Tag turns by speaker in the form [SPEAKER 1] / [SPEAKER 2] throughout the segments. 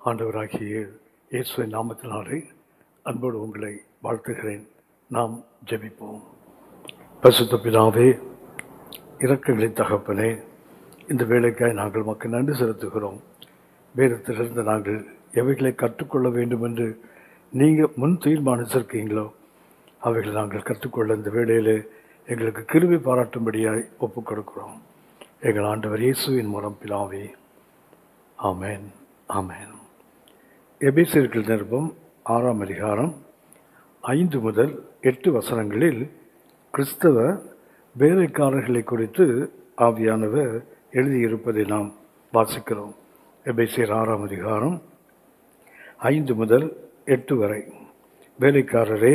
[SPEAKER 1] ஆண்டவராகிய இயேசுவின் நாமத்தினாலே அன்போடு உங்களை வாழ்த்துகிறேன். நாம் ஜெபிப்போம். பரிசுத்த பிதாவே, இரக்கங்களின் தகப்பனே, இந்த வேலைக்காய் நாங்கள் மக்கள் நன்றி செலுத்துகிறோம். வேதத்திலிருந்து நாங்கள் எவைகளை கற்றுக்கொள்ள வேண்டும் என்று நீங்கள் முன் தீர்மானிச்சிருக்கீங்களோ அவைகளை நாங்கள் கற்றுக்கொள்ள இந்த வேளையில் எங்களுக்கு கிருபை பாராட்டும்படியாய் ஒப்புக் கொடுக்கிறோம். எங்கள் ஆண்டவர் இயேசுவின் மூலம் பிதாவே, ஆமேன், ஆமேன். எபேசியர்கள் நிருபம் 6ஆம் அதிகாரம் 5 முதல் 8 வசனங்களில் கிறிஸ்தவ வேலைக்காரர்களை குறித்து ஆவியானவர் எழுதியிருப்பதை நாம் வாசிக்கிறோம். எபேசியர் 6ஆம் அதிகாரம் 5 முதல் 8 வரை. வேலைக்காரரே,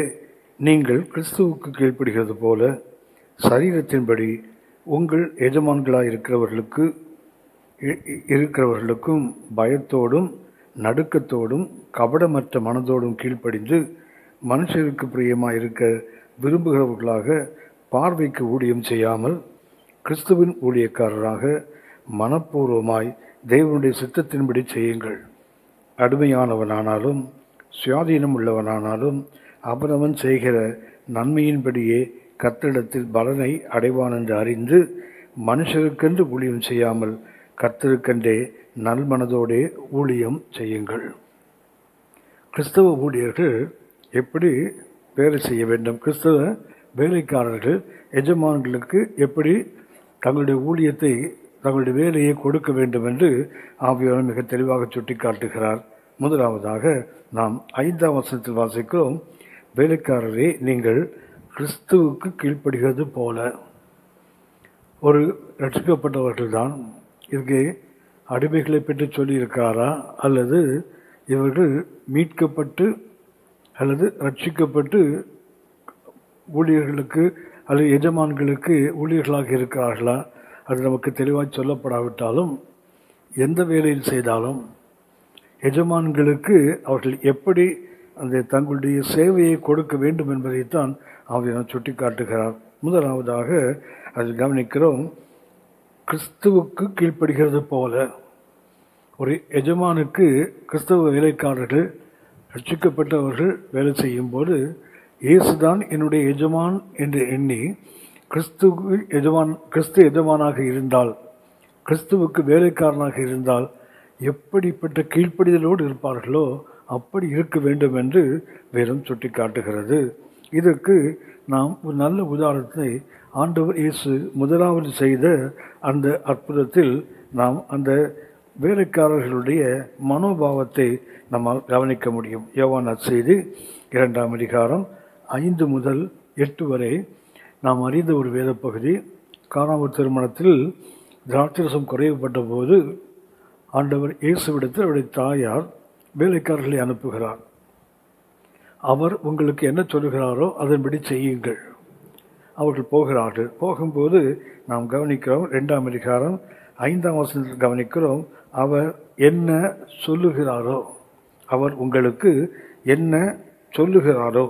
[SPEAKER 1] நீங்கள் கிறிஸ்துவுக்கு கீழ்ப்படுகிறது போல சரீரத்தின்படி உங்கள் எஜமான்களாக இருக்கிறவர்களுக்கும் பயத்தோடும் நடுக்கத்தோடும் கபடமற்ற மனதோடும் கீழ்ப்படிந்து மனுஷருக்கு பிரியமாக இருக்க விரும்புகிறவர்களாக பார்வைக்கு ஊழியம் செய்யாமல் கிறிஸ்துவின் ஊழியக்காரராக மனப்பூர்வமாய் தேவனுடைய சித்தத்தின்படி செய்யுங்கள். அடிமையானவனானாலும் சுயாதீனம் உள்ளவனானாலும் அவனவன் செய்கிற நன்மையின்படியே கர்த்தரிடத்தில் பலனை அடைவான் என்று அறிந்து மனுஷருக்கென்று ஊழியம் செய்யாமல் கர்த்தருக்கென்றே நல்மனதோடே ஊழியம் செய்யுங்கள். கிறிஸ்தவ ஊழியர்கள் எப்படி வேலை செய்ய வேண்டும்? கிறிஸ்தவ வேலைக்காரர்கள் எஜமான்களுக்கு எப்படி தங்களுடைய ஊழியத்தை, தங்களுடைய வேலையை கொடுக்க வேண்டும் என்று ஆவியானவர் மிக தெளிவாக சுட்டி காட்டுகிறார். முதலாவதாக நாம் 5ஆம் வசனத்தில் வாசிக்கிறோம், வேலைக்காரரே, நீங்கள் கிறிஸ்துவுக்கு கீழ்ப்படுகிறது போல. ஒரு ரட்சிக்கப்பட்டவர்கள்தான் இதுக்கு அடிமைகளை பற்றி சொல்லியிருக்கிறாரா, அல்லது இவர்கள் மீட்கப்பட்டு அல்லது ரட்சிக்கப்பட்டு ஊழியர்களுக்கு அல்லது எஜமான்களுக்கு ஊழியர்களாக இருக்கிறார்களா? அது நமக்கு தெளிவாக சொல்லப்படாவிட்டாலும் எந்த வேலையில் செய்தாலும் எஜமான்களுக்கு அவர்கள் எப்படி அந்த தங்களுடைய சேவையை கொடுக்க வேண்டும் என்பதைத்தான் அவர் சுட்டி காட்டுகிறார். முதலாவதாக அது கவனிக்கிறோம், கிறிஸ்துவுக்கு கீழ்ப்படுகிறது போல. ஒரு எஜமானுக்கு கிறிஸ்தவ வேலைக்காரர்கள் ரட்சிக்கப்பட்டவர்கள் வேலை செய்யும் போது இயேசுதான் என்னுடைய எஜமான் என்று எண்ணி கிறிஸ்து எஜமானாக இருந்தால், கிறிஸ்துவுக்கு வேலைக்காரனாக இருந்தால் எப்படிப்பட்ட கீழ்ப்படிதலோடு இருப்பார்களோ அப்படி இருக்க வேண்டும் என்று வேதம் சுட்டி காட்டுகிறது. இதற்கு நாம் ஒரு நல்ல உதாரணத்தை ஆண்டவர் இயேசு முதலாவது செய்த அந்த அற்புதத்தில் நாம் அந்த வேலைக்காரர்களுடைய மனோபாவத்தை நம்மால் கவனிக்க முடியும். யோவான் நற்செய்தி 2ஆம் அதிகாரம் 5 முதல் 8 வரை நாம் அறிந்த ஒரு வேத பகுதி. கானாவூர் திருமணத்தில் திராட்சரசம் குறைவுபட்ட போது ஆண்டவர் இயேசுவிடத்தில் அவருடைய தாயார் வேலைக்காரர்களை அனுப்புகிறார். அவர் உங்களுக்கு என்ன சொல்கிறாரோ அதன்படி செய்யுங்கள். அவர்கள் போகிறார்கள். போகும்போது நாம் கவனிக்கிறோம், 2ஆம் அதிகாரம் 5ஆம் வசனத்தில் கவனிக்கிறோம், அவர் என்ன சொல்லுகிறாரோ, அவர் உங்களுக்கு என்ன சொல்லுகிறாரோ,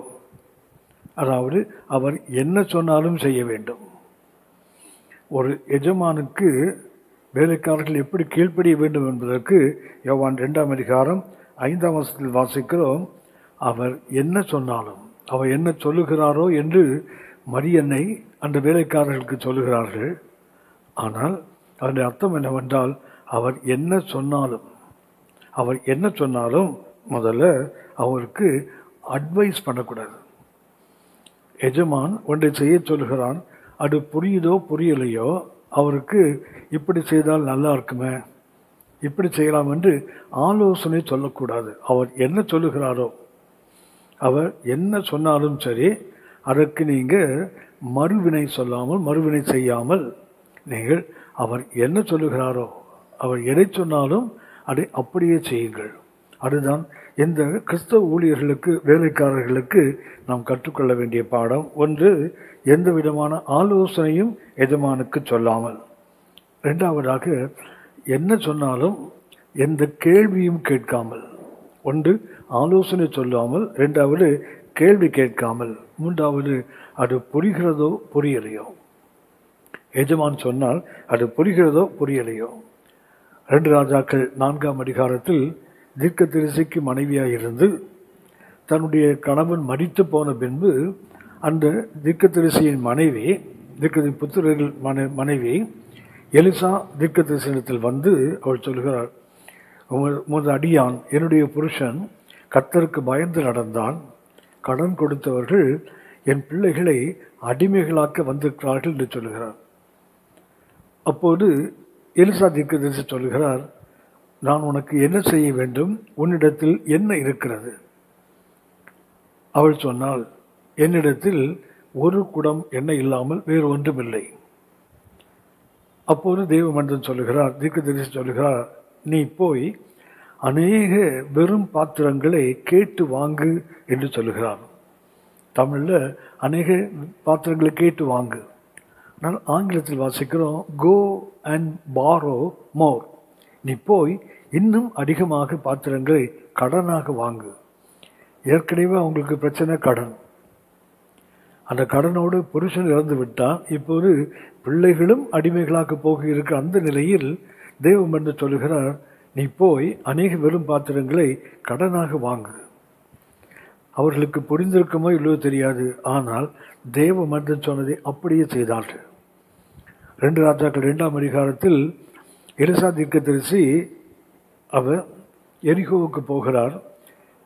[SPEAKER 1] அதாவது அவர் என்ன சொன்னாலும் செய்ய வேண்டும். ஒரு எஜமானுக்கு வேலைக்காரர்கள் எப்படி கீழ்ப்படிய வேண்டும் என்பதற்கு யோவான் 2ஆம் அதிகாரம் 5ஆம் வசனத்தில் வாசிக்கிறோம், அவர் என்ன சொன்னாலும், அவர் என்ன சொல்லுகிறாரோ என்று மரியன்னை அந்த வேலைக்காரர்களுக்கு சொல்லுகிறார்கள். ஆனால் அதனுடைய அர்த்தம் என்னவென்றால், அவர் என்ன சொன்னாலும் முதல்ல அவருக்கு அட்வைஸ் பண்ணக்கூடாது. எஜமான் ஒன்றை செய்ய சொல்லுகிறான், அது புரியுதோ புரியலையோ அவருக்கு இப்படி செய்தால் நல்லா இருக்குமே, இப்படி செய்யலாம் என்று ஆலோசனை சொல்லக்கூடாது. அவர் என்ன சொல்லுகிறாரோ, அவர் என்ன சொன்னாலும் சரி, அதற்கு நீங்கள் மறுவினை சொல்லாமல், மறுவினை செய்யாமல், நீங்கள் அவர் என்ன சொல்லுகிறாரோ, அவர் எதை சொன்னாலும் அதை அப்படியே செய்யுங்கள். அதுதான் இந்த கிறிஸ்தவ ஊழியர்களுக்கு, வேலைக்காரர்களுக்கு நாம் கற்றுக்கொள்ள வேண்டிய பாடம். ஒன்று, எந்த விதமான ஆலோசனையும் எஜமானுக்கு சொல்லாமல். இரண்டாவதாக, என்ன சொன்னாலும் எந்த கேள்வியும் கேட்காமல். ஒன்று, ஆலோசனை சொல்லாமல். இரண்டாவது, கேள்வி கேட்காமல். மூன்றாவது, அது புரிகிறதோ புரியலையோ. எஜமான் சொன்னால் அது புரிகிறதோ புரியலையோ. 2 ராஜாக்கள் 4ஆம் அதிகாரத்தில் தீர்க்கதரிசிக்கு மனைவியாக இருந்து தன்னுடைய கணவன் மரித்து போன பின்பு அந்த தீர்க்கதரிசியின் மனைவி, தீர்க்கதரிசி புத்திரர்கள் மனைவி எலிசா தீர்க்கதரிசனத்தில் வந்து அவள் சொல்கிறார், உமது அடியான் என்னுடைய புருஷன் கர்த்தருக்கு பயந்து நடந்தான், கடன் கொடுத்தவர்கள் என் பிள்ளைகளை அடிமைகளாக்க வந்திருக்கிறார்கள் என்று சொல்கிறார். அப்போது எலிசா தீர்க்கதரிசி சொல்கிறார், நான் உனக்கு என்ன செய்ய வேண்டும், உன்னிடத்தில் என்ன இருக்கிறது? அவள் சொன்னால், என்னிடத்தில் ஒரு குடம் எண்ணெய் இல்லாமல் வேறு ஒன்றுமில்லை. அப்போது தேவ மனிதன் சொல்லுகிறார், தீர்க்கதரிசி சொல்லுகிறார், நீ போய் அநேக வெறும் பாத்திரங்களை கேட்டு வாங்கு என்று சொல்லுகிறார். தமிழில் அநேக பாத்திரங்களை கேட்டு வாங்கு. ஆனால் ஆங்கிலத்தில் வாசிக்கிறோம், கோ அண்ட் பாரோ மோர். நீ போய் இன்னும் அதிகமாக பாத்திரங்களை கடனாக வாங்கு. ஏற்கனவே அவங்களுக்கு பிரச்சனை கடன். அந்த கடனோடு புருஷன் இறந்து விட்டான். இப்போது பிள்ளைகளும் அடிமைகளாக போக இருக்கிற அந்த நிலையில் தெய்வம் என்று சொல்லுகிறார், நீ போய் அநேக வெறும் பாத்திரங்களை கடனாக வாங்கு. அவர்களுக்கு புரிந்திருக்குமோ இல்லையோ தெரியாது, ஆனால் தேவ மனிதன் சொன்னதை அப்படியே செய்தார்கள். 2 ராஜாக்கள் 2ஆம் அதிகாரத்தில் எலிசா தீர்க்கதரிசி அவர் எரிகோவுக்கு போகிறார்.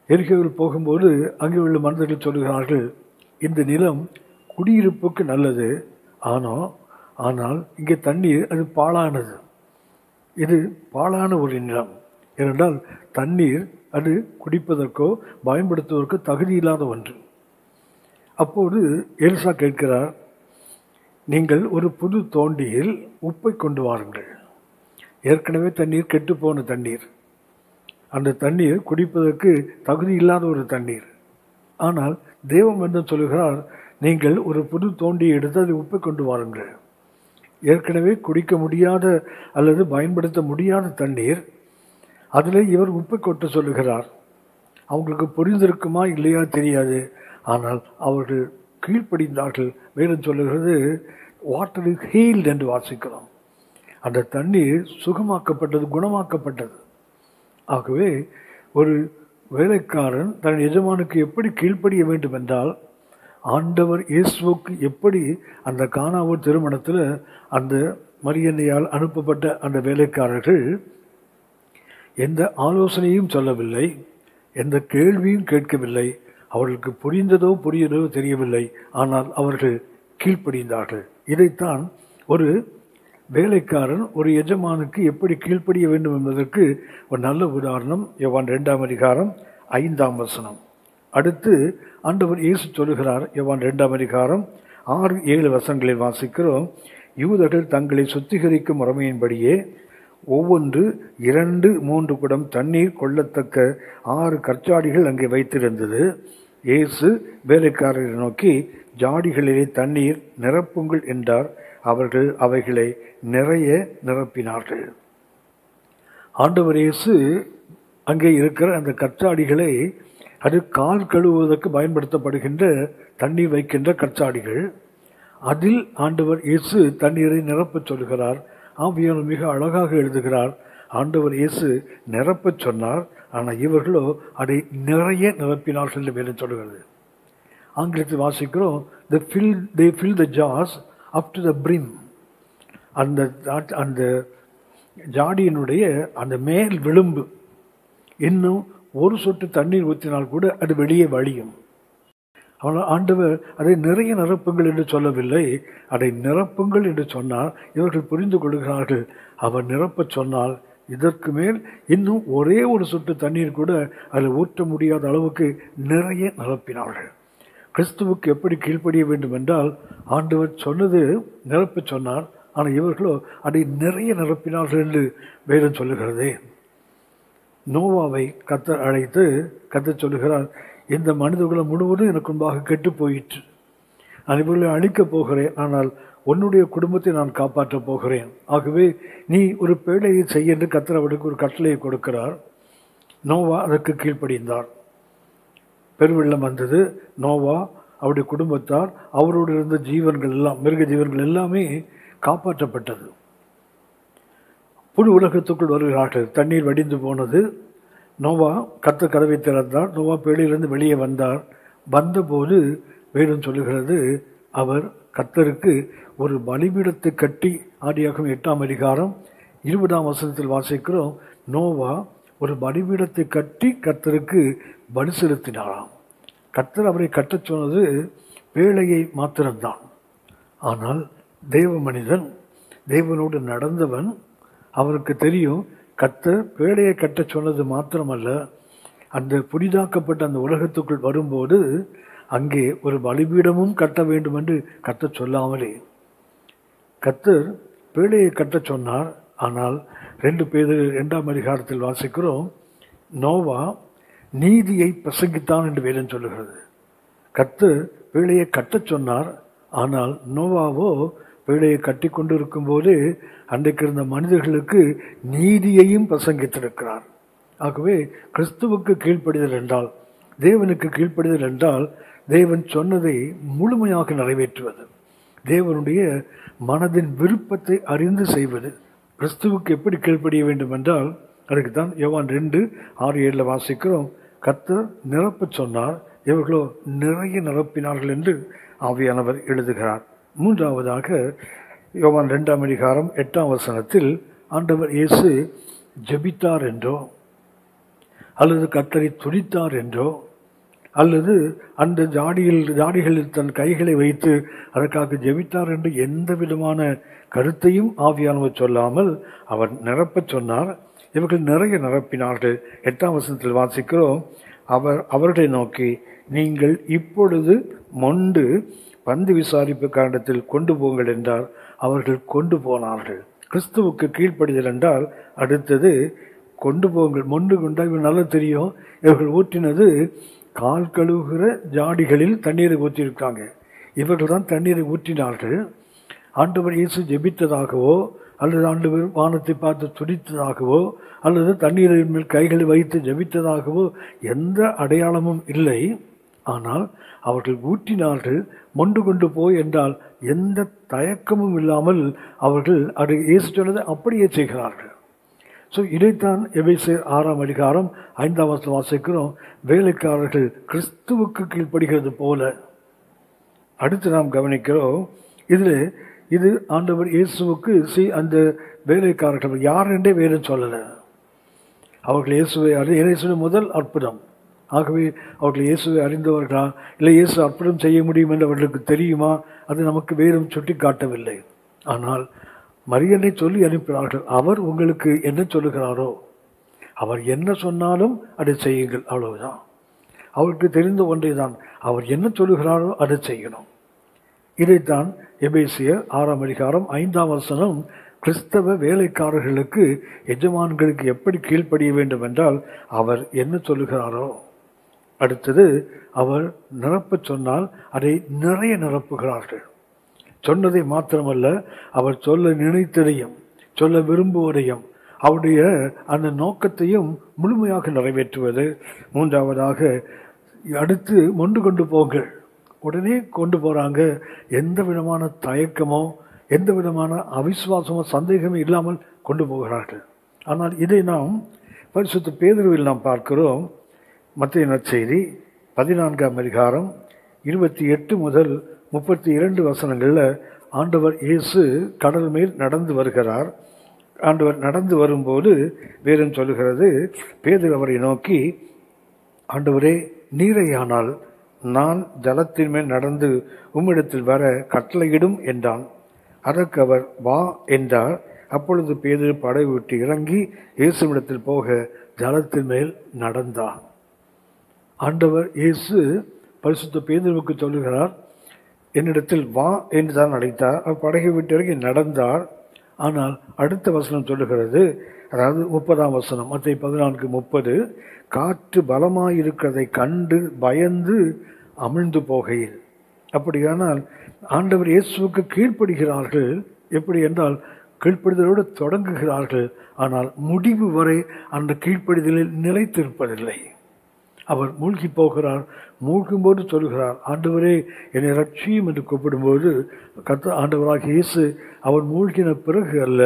[SPEAKER 1] எரிகோவில் போகும்போது அங்கே உள்ள மனிதர்கள் சொல்லுகிறார்கள், இந்த நிலம் குடியிருப்புக்கு நல்லது, ஆனால் இங்கே தண்ணீர் அது பாழானது. இது பாழான ஒரு நிலம். ஏனென்றால் தண்ணீர் அது குடிப்பதற்கோ பயன்படுத்துவதற்கோ தகுதி இல்லாத ஒன்று. அப்போது எலிசா கேட்கிறார், நீங்கள் ஒரு புது தோண்டியில் உப்பை கொண்டு வாருங்கள். ஏற்கனவே தண்ணீர் கெட்டுப்போன தண்ணீர், அந்த தண்ணீர் குடிப்பதற்கு தகுதி இல்லாத ஒரு தண்ணீர். ஆனால் தேவம் என்று சொல்லுகிறார், நீங்கள் ஒரு புது தோண்டியை எடுத்து அதை உப்பை கொண்டு வாருங்கள். ஏற்கனவே குடிக்க முடியாத அல்லது பயன்படுத்த முடியாத தண்ணீர், அதில் இவர் உப்பை கொட்ட சொல்லுகிறார். அவங்களுக்கு புரிந்திருக்குமா இல்லையா தெரியாது, ஆனால் அவர்கள் கீழ்ப்படிந்தார்கள். வேதம் சொல்லுகிறது, வாட்டர் இஸ் ஹீல்ட் என்று வாசிக்கிறோம். அந்த தண்ணீர் சுகமாக்கப்பட்டது, குணமாக்கப்பட்டது. ஆகவே ஒரு வேலைக்காரன் தன் எஜமானுக்கு எப்படி கீழ்ப்படிய வேண்டும் என்றால், ஆண்டவர் இயேசுவுக்கு எப்படி அந்த கானாவூர் திருமணத்தில் அந்த மரியன்னையால் அனுப்பப்பட்ட அந்த வேலைக்காரர்கள் எந்த ஆலோசனையும் சொல்லவில்லை, எந்த கேள்வியும் கேட்கவில்லை, அவர்களுக்கு புரிந்ததோ புரியதோ தெரியவில்லை, ஆனால் அவர்கள் கீழ்ப்படிந்தார்கள். இதைத்தான் ஒரு வேலைக்காரன் ஒரு எஜமானுக்கு எப்படி கீழ்ப்படிய வேண்டும் என்பதற்கு ஒரு நல்ல உதாரணம் யோவான் 2ஆம் அதிகாரம் 5ஆம் வசனம். அடுத்து ஆண்டவர் இயேசு சொல்லுகிறார், யோவான் 2ஆம் அதிகாரம் 6-7 வசனங்களில் வாசிக்கிறோம், யூதர்கள் தங்களை சுத்திகரிக்கும் முறைமையின்படியே ஒவ்வொன்று 2-3 குடம் தண்ணீர் கொள்ளத்தக்க 6 கற்சாடிகள் அங்கே வைத்திருந்தது. இயேசு வேலைக்காரரை நோக்கி, ஜாடிகளிலே தண்ணீர் நிரப்புங்கள் என்றார். அவர்கள் அவைகளை நிறைய நிரப்பினார்கள். ஆண்டவர் இயேசு அங்கே இருக்கிற அந்த கற்சாடிகளை, அது கால் கழுவுவதற்கு பயன்படுத்தப்படுகின்ற தண்ணீர் வைக்கின்ற கற்சாடிகள், அதில் ஆண்டவர் இயேசு தண்ணீரை நிரப்ப சொல்கிறார். ஆவியானவர் மிக அழகாக எழுதுகிறார், ஆண்டவர் இயேசு நிரப்ப சொன்னார், ஆனால் இவர்களோ அதை நிறைய நிரப்பினார்கள் என்று வேதம் சொல்கிறது. ஆங்கிலத்தில் வாசிக்கிறோம், they fill the jars up to the brim. அந்த ஜாடியினுடைய அந்த மேல் விளிம்பு இன்னும் ஒரு சொட்டு தண்ணீர் ஊற்றினால் கூட அது வெளியே வழியும். ஆனால் ஆண்டவர் அதை நிறைய நிரப்புங்கள் என்று சொல்லவில்லை, அதை நிரப்புங்கள் என்று சொன்னால் இவர்கள் புரிந்து கொள்கிறார்கள். அவர் நிரப்ப சொன்னால் இதற்கு மேல் இன்னும் ஒரே ஒரு சொட்டு தண்ணீர் கூட அதில் ஊற்ற முடியாத அளவுக்கு நிறைய நிரப்பினார்கள். கிறிஸ்துவுக்கு எப்படி கீழ்ப்படிய வேண்டும் என்றால், ஆண்டவர் சொன்னது நிரப்ப சொன்னார், ஆனால் இவர்களோ அதை நிறைய நிரப்பினார்கள் என்று வேதம் சொல்லுகிறதே. நோவாவை கர்த்தர் அழைத்து கர்த்தர் சொல்லுகிறார், இந்த மனிதகுலம் முழுவதும் எனக்கு முன்பாக கெட்டு போயிற்று, நான் இவர்களை அழிக்கப் போகிறேன், ஆனால் உன்னுடைய குடும்பத்தை நான் காப்பாற்றப் போகிறேன். ஆகவே நீ ஒரு பேழையை செய்ய என்று கர்த்தர் அவருக்கு ஒரு கட்டளையை கொடுக்கிறார். நோவா அதற்கு கீழ்ப்படிந்தார். பெருவெள்ளம் வந்தது. நோவா, அவருடைய குடும்பத்தார், அவரோடு இருந்த ஜீவன்கள் எல்லாம், மிருக ஜீவன்கள் எல்லாமே காப்பாற்றப்பட்டது. புது உலகத்துக்குள் வருகிறார்கள். தண்ணீர் வடிந்து போனது. நோவா கர்த்தர் கதவை திறந்தார். நோவா பேழையிலிருந்து வெளியே வந்தார். வந்தபோது வேதம் சொல்லுகிறது, அவர் கர்த்தருக்கு ஒரு பலிபீடத்தை கட்டி, ஆதியாகமம் 8ஆம் அதிகாரம் 20ஆம் வசனத்தில் வாசிக்கிறோம், நோவா ஒரு பலிபீடத்தை கட்டி கர்த்தருக்கு பலி செலுத்தினாராம். கர்த்தர் அவரை கட்டச் சொன்னது பேழையை மாத்திரம்தான். ஆனால் தேவ மனிதன், தேவனோடு நடந்தவன், அவருக்கு தெரியும் கர்த்தர் பேழையை கட்டச் சொன்னது மாத்திரமல்ல, அந்த புதிதாக்கப்பட்ட அந்த உலகத்துக்குள் வரும்போது அங்கே ஒரு பலிபீடமும் கட்ட வேண்டும் என்று கர்த்தர் சொல்லாமலே கர்த்தர் பேழையை கட்டச் சொன்னார். ஆனால் 2 பேதுரு 2ஆம் அதிகாரத்தில் வாசிக்கிறோம், நோவா நீதியை பிரசங்கித்தான் என்று வேதம் சொல்லுகிறது. கர்த்தர் பேழையை கட்டச் சொன்னார். ஆனால் நோவாவோ பேழையை கட்டி கொண்டு இருக்கும்போது அன்றைக்கு இருந்த மனிதர்களுக்கு நீதியையும் பிரசங்கித்திருக்கிறார். ஆகவே கிறிஸ்துவுக்கு கீழ்ப்படிதல் என்றால், தேவனுக்கு கீழ்ப்படிதல் என்றால், தேவன் சொன்னதை முழுமையாக நிறைவேற்றுவது, தேவனுடைய மனதின் விருப்பத்தை அறிந்து செய்வது. கிறிஸ்துவுக்கு எப்படி கீழ்ப்படிய வேண்டும் என்றால், அதுக்கு தான் யோவான் 2:6-7 வாசிக்கிறோம், கர்த்தர் நிரப்பச் சொன்னார், இவர்களோ நிறைய நிரப்பினார்கள் என்று ஆவியானவர் எழுதுகிறார். மூன்றாவதாக யோவான் 2ஆம் அதிகாரம் 8ஆம் வசனத்தில் ஆண்டவர் இயேசு ஜெபித்தார் என்றோ அல்லது கர்த்தரை துதித்தார் என்றோ அல்லது அந்த ஜாடிகளில் தன் கைகளை வைத்து அதற்காக ஜெபித்தார் என்று எந்த விதமான கருத்தையும் ஆவியானவர் சொல்லாமல் அவர் நிரப்பச் சொன்னார். இவர்கள் நிறைய நிரப்பினார்கள். 8ஆம் வசனத்தில் வாசிக்கிறோம், அவர்களை நோக்கி, நீங்கள் இப்பொழுது மொண்டு பந்து விசாரிப்பு காண்டத்தில் கொண்டு போங்கள் என்றார். அவர்கள் கொண்டு போனார்கள். கிறிஸ்துவுக்கு கீழ்ப்படிதல் என்றால் அடுத்தது கொண்டு போங்கள். மொண்டு கொண்டா இவங்க நல்லா தெரியும், இவர்கள் ஊற்றினது கால் கழுவுகிற ஜாடிகளில் தண்ணீரை ஊற்றியிருக்காங்க. இவர்கள் தான் தண்ணீரை ஊற்றினார்கள். ஆண்டவர் இயேசு ஜெபித்ததாகவோ அல்லது ஆண்டவர் வானத்தை பார்த்து துடித்ததாகவோ அல்லது தண்ணீரின் மேல் கைகளை வைத்து ஜெபித்ததாகவோ எந்த அடையாளமும் இல்லை. ஆனால் அவர்கள் ஊற்றினார்கள். மொண்டு கொண்டு போய் என்றால் எந்த தயக்கமும் இல்லாமல் அவர்கள் அது இயேசு சொன்னதை அப்படியே செய்கிறார்கள். ஸோ இதைத்தான் எபேசியர் 6ஆம் அதிகாரம் 5ஆம் வசனம் வாசிக்கிறோம், வேலைக்காரர்கள் கிறிஸ்துவுக்கு கீழ்ப்படுகிறது போல. அடுத்து நாம் கவனிக்கிறோம், இது ஆண்டவர் இயேசுவுக்கு அந்த வேலைக்காரர்கள் யார் என்றே வேதம் சொல்லலை. அவர்கள் இயேசுவை முதல் அற்புதம். ஆகவே அவர்கள் இயேசுவை அறிந்தவர்களா இல்லை இயேசு அற்புதம் செய்ய முடியும் என்று அவர்களுக்கு தெரியுமா, அது நமக்கு வேதம் சுட்டி காட்டவில்லை. ஆனால் மரியனை சொல்லி அனுப்பினார்கள், அவர் உங்களுக்கு என்ன சொல்லுகிறாரோ அவர் என்ன சொன்னாலும் அதை செய்யுங்கள், அவ்வளவுதான். அவருக்கு தெரிந்த ஒன்றை தான், அவர் என்ன சொல்லுகிறாரோ அதை செய்யணும். இதைத்தான் எபேசியர் 6ஆம் அதிகாரம் 5ஆம் வசனம் கிறிஸ்தவ வேலைக்காரர்களுக்கு எஜமான்களுக்கு எப்படி கீழ்ப்படிய வேண்டும் என்றால், அவர் என்ன சொல்லுகிறாரோ. அடுத்தது அவர் நிரப்பச் சொன்னால் அதை நிறைய நிரப்புகிறார்கள். சொன்னதை மாத்திரமல்ல, அவர் சொல்ல நினைத்ததையும் சொல்ல விரும்புவதையும் அவருடைய அந்த நோக்கத்தையும் முழுமையாக நிறைவேற்றுவது. மூன்றாவதாக அடுத்து மொண்டு கொண்டு போங்கள், உடனே கொண்டு போகிறாங்க. எந்த விதமான தயக்கமோ எந்த விதமான அவிசுவாசமோ சந்தேகமோ இல்லாமல் கொண்டு போகிறார்கள். ஆனால் இதை நாம் பரிசுத்த பேதுருவில் நாம் பார்க்கிறோம். மத்தேயு நற்செய்தி 14ஆம் அதிகாரம் 28 முதல் 32 வசனங்களில் ஆண்டவர் இயேசு கடல் மேல் நடந்து வருகிறார். ஆண்டவர் நடந்து வரும்போது வேதம் சொல்லுகிறது, பேதுரு அவரை நோக்கி, ஆண்டவரே, நீரையானால் நான் ஜலத்தின் மேல் நடந்து உம்மிடத்தில் வர கட்டளையிடும் என்றான். அதற்கு அவர் வா என்றார். அப்பொழுது பேதுரு படை விட்டு இறங்கி இயேசுவிடத்தில் போக ஜலத்தின் மேல் நடந்தார். ஆண்டவர் இயேசு பரிசுத்த பேதுருவுக்கு சொல்லுகிறார், என்னிடத்தில் வா என்று தான் அழைத்தார். அவர் படகை விட்டு இறங்கி நடந்தார். ஆனால் அடுத்த வசனம் சொல்லுகிறது, அதாவது 30ஆம் வசனம், மத்தேயு 14:30, காற்று பலமாயிருக்கிறதை கண்டு பயந்து அமிழ்ந்து போகையில். அப்படியானால் ஆண்டவர் இயேசுவுக்கு கீழ்ப்படுகிறார்கள். எப்படி என்றால் கீழ்ப்படுதலோடு தொடங்குகிறார்கள். ஆனால் முடிவு வரை அந்த கீழ்ப்படிதலில் நிலைத்திருப்பதில்லை. அவர் மூழ்கி போகிறார். மூழ்கும்போது சொல்கிறார், ஆண்டவரே என்னை ரட்சியும் என்று கூப்பிடும்போது ஆண்டவராக இயேசு அவர் மூழ்கின பிறகு அல்ல,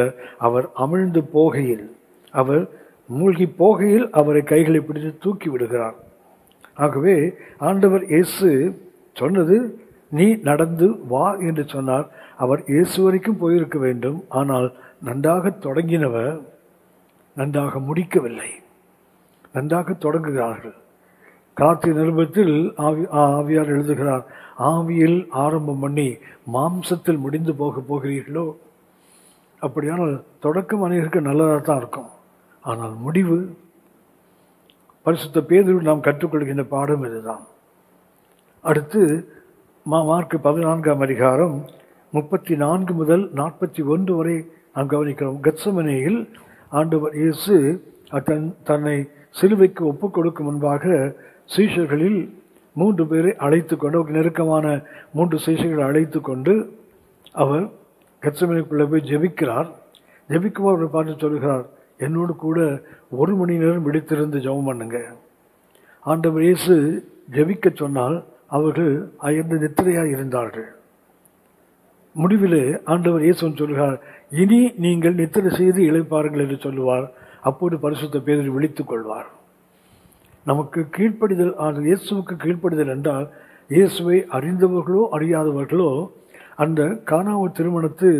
[SPEAKER 1] அவர் அமிழ்ந்து போகையில், அவர் மூழ்கி போகையில் அவரை கைகளை பிடித்து தூக்கி விடுகிறார். ஆகவே ஆண்டவர் இயேசு சொன்னது நீ நடந்து வா என்று சொன்னார். அவர் இயேசு வரைக்கும் போயிருக்க வேண்டும். ஆனால் நன்றாக தொடங்கினவர் நன்றாக முடிக்கவில்லை. நன்றாக தொடங்குகிறார்கள். கார்த்திகை நிருபத்தில் ஆவியார் எழுதுகிறார், ஆவியில் ஆரம்பம் பண்ணி மாம்சத்தில் முடிந்து போகிறீர்களோ. அப்படியானால் தொடக்கம் அனைவருக்கு நல்லதாக தான் இருக்கும். ஆனால் முடிவு, பரிசுத்த பேதுருவில் நாம் கற்றுக்கொள்கின்ற பாடம் இதுதான். அடுத்து மார்க்கு 14ஆம் அதிகாரம் 34 முதல் 41 வரை நாம் கவனிக்கிறோம். கெத்செமனேயில் ஆண்டவர் இயேசு தன்னை சிலுவைக்கு ஒப்புக் கொடுக்கும் முன்பாக சீஷர்களில் 3 பேரை அழைத்து கொண்டு, ஒரு நெருக்கமான 3 சீஷர்களை அழைத்து கொண்டு அவர் கெத்செமனேக்குள்ளே போய் ஜெபிக்கிறார். ஜெபிக்கும் அவரை பார்த்து சொல்கிறார், என்னோடு கூட 1 மணி நேரம் விழித்திருந்து ஜெபம் பண்ணுங்க. ஆண்டவர் இயேசு ஜெபிக்க சொன்னால் அவர்கள் அயர்ந்து நித்திரையாக இருந்தார்கள். முடிவில் ஆண்டவர் இயேசு சொல்கிறார், இனி நீங்கள் நித்திரை செய்து இளைப்பாருங்கள் என்று சொல்லுவார். அப்போது பரிசுத்த பேதுரு விழித்துக் கொள்வார். நமக்கு கீழ்ப்படிதல், இயேசுவுக்கு கீழ்ப்படிதல் என்றால் இயேசுவை அறிந்தவர்களோ அறியாதவர்களோ அந்த கானாவு திருமணத்து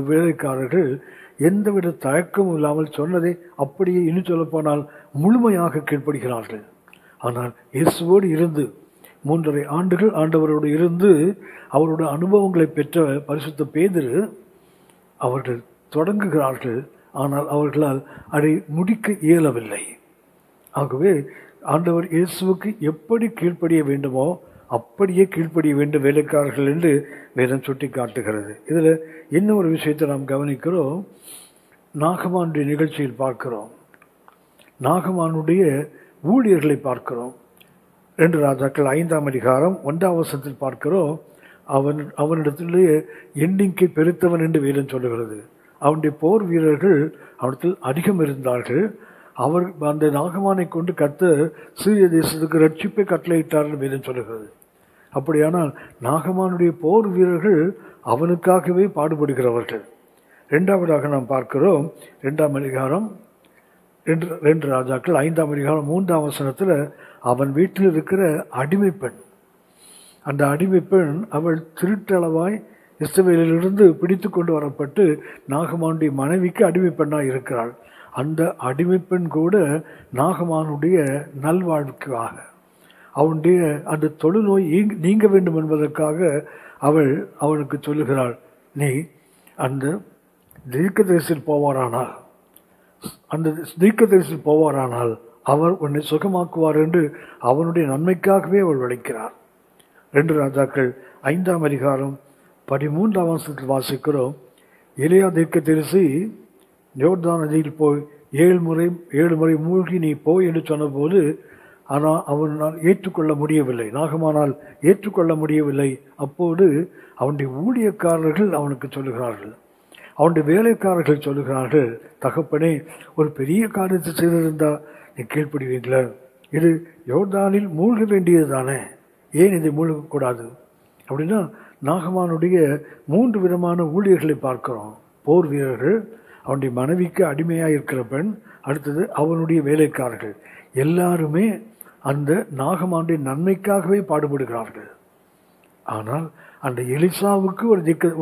[SPEAKER 1] வேலைக்காரர்கள் எந்தவித தயக்கமும் இல்லாமல் சொன்னதை அப்படியே இன்னும் சொல்லப்போனால் முழுமையாக கீழ்ப்படுகிறார்கள். ஆனால் இயேசுவோடு இருந்து 3.5 ஆண்டுகள் ஆண்டவரோடு இருந்து அவருடைய அனுபவங்களை பெற்ற பரிசுத்த பேதுரு அவர்கள் தொடங்குகிறார்கள். ஆனால் அவர்களால் அதை முடிக்க இயலவில்லை. ஆகவே ஆண்டவர் இயேசுவுக்கு எப்படி கீழ்ப்படிய வேண்டுமோ அப்படியே கீழ்ப்படிய வேண்டும் வேலைக்காரர்கள் என்று வேதம் சுட்டி காட்டுகிறது. இதில் இன்னொரு விஷயத்தை நாம் கவனிக்கிறோம். நாகமானுடைய நிகழ்ச்சியில் பார்க்கிறோம். நாகமானுடைய ஊழியர்களை பார்க்கிறோம். 2 ராஜாக்கள் 5ஆம் அதிகாரம் 1ஆம் வசனத்தில் பார்க்கிறோம். அவனிடத்திலேயே எண்ணிக்கை பெருத்தவன் என்று வேதம் சொல்லுகிறது. அவனுடைய போர் வீரர்கள் அவனிடத்தில் அதிகம் இருந்தார்கள். அவர் அந்த நாகமானை கொண்டு கர்த்தர் சீரிய தேசத்துக்கு ரட்சிப்பை கட்டளையிட்டார்கள் வேதம் சொல்லுகிறது. அப்படியானால் நாகமானுடைய போர் வீரர்கள் அவனுக்காகவே பாடுபடுகிறவர்கள். 2ஆவதாக நாம் பார்க்கிறோம் 2ஆம் அதிகாரம் 2 ராஜாக்கள் 5ஆம் அதிகாரம் 3ஆம் வசனத்தில் அவன் வீட்டில் இருக்கிற அடிமை பெண், அந்த அடிமை பெண் அவள் திருட்டளவாய் இஸ்ரவேலிலிருந்து பிடித்து கொண்டு வரப்பட்டு நாகமானுடைய மனைவிக்கு அடிமை பெண்ணாக இருக்கிறாள். அந்த அடிமை பெண் கூட நாகமானுடைய நல்வாழ்வுக்காக, அவனுடைய அந்த தொழுநோய் நீங்க வேண்டும் என்பதற்காக அவனுக்கு சொல்லுகிறாள், நீ அந்த தீர்க்கதரிசியில் போவாரானால் அவர் உன்னை சுகமாக்குவார் என்று அவனுடைய நன்மைக்காகவே அவள் உழைக்கிறார். 2 ராஜாக்கள் 5ஆம் அதிகாரம் 13ஆம் வசனத்தில் வாசிக்கிறோம். எலியா தீர்க்கதரிசி யோர்தான் நதியில் போய் 7 முறை மூழ்கி நீ போய் என்று சொன்னபோது, ஆனால் அவனால் ஏற்றுக்கொள்ள முடியவில்லை, நாகமானால் ஏற்றுக்கொள்ள முடியவில்லை. அப்போது அவனுடைய ஊழியக்காரர்கள் அவனுக்கு சொல்லுகிறார்கள், அவனுடைய வேலைக்காரர்கள் சொல்லுகிறார்கள், தகப்பனே, ஒரு பெரிய காரியத்தை செய்திருந்தா நீ கீழ்ப்படுவீங்களா? இது யோர்தானில் மூழ்க வேண்டியது தானே, ஏன் இதை மூழ்கக்கூடாது? அப்படின்னா நாகமானுடைய 3 விதமான ஊழியர்களை பார்க்கிறோம். போர் வீரர்கள், அவனுடைய மனைவிக்கு அடிமையாக இருக்கிற பெண், அடுத்தது அவனுடைய வேலைக்காரர்கள். எல்லாருமே அந்த நாகமானுடைய நன்மைக்காகவே பாடுபடுகிறார்கள். ஆனால் அந்த எலிசாவுக்கு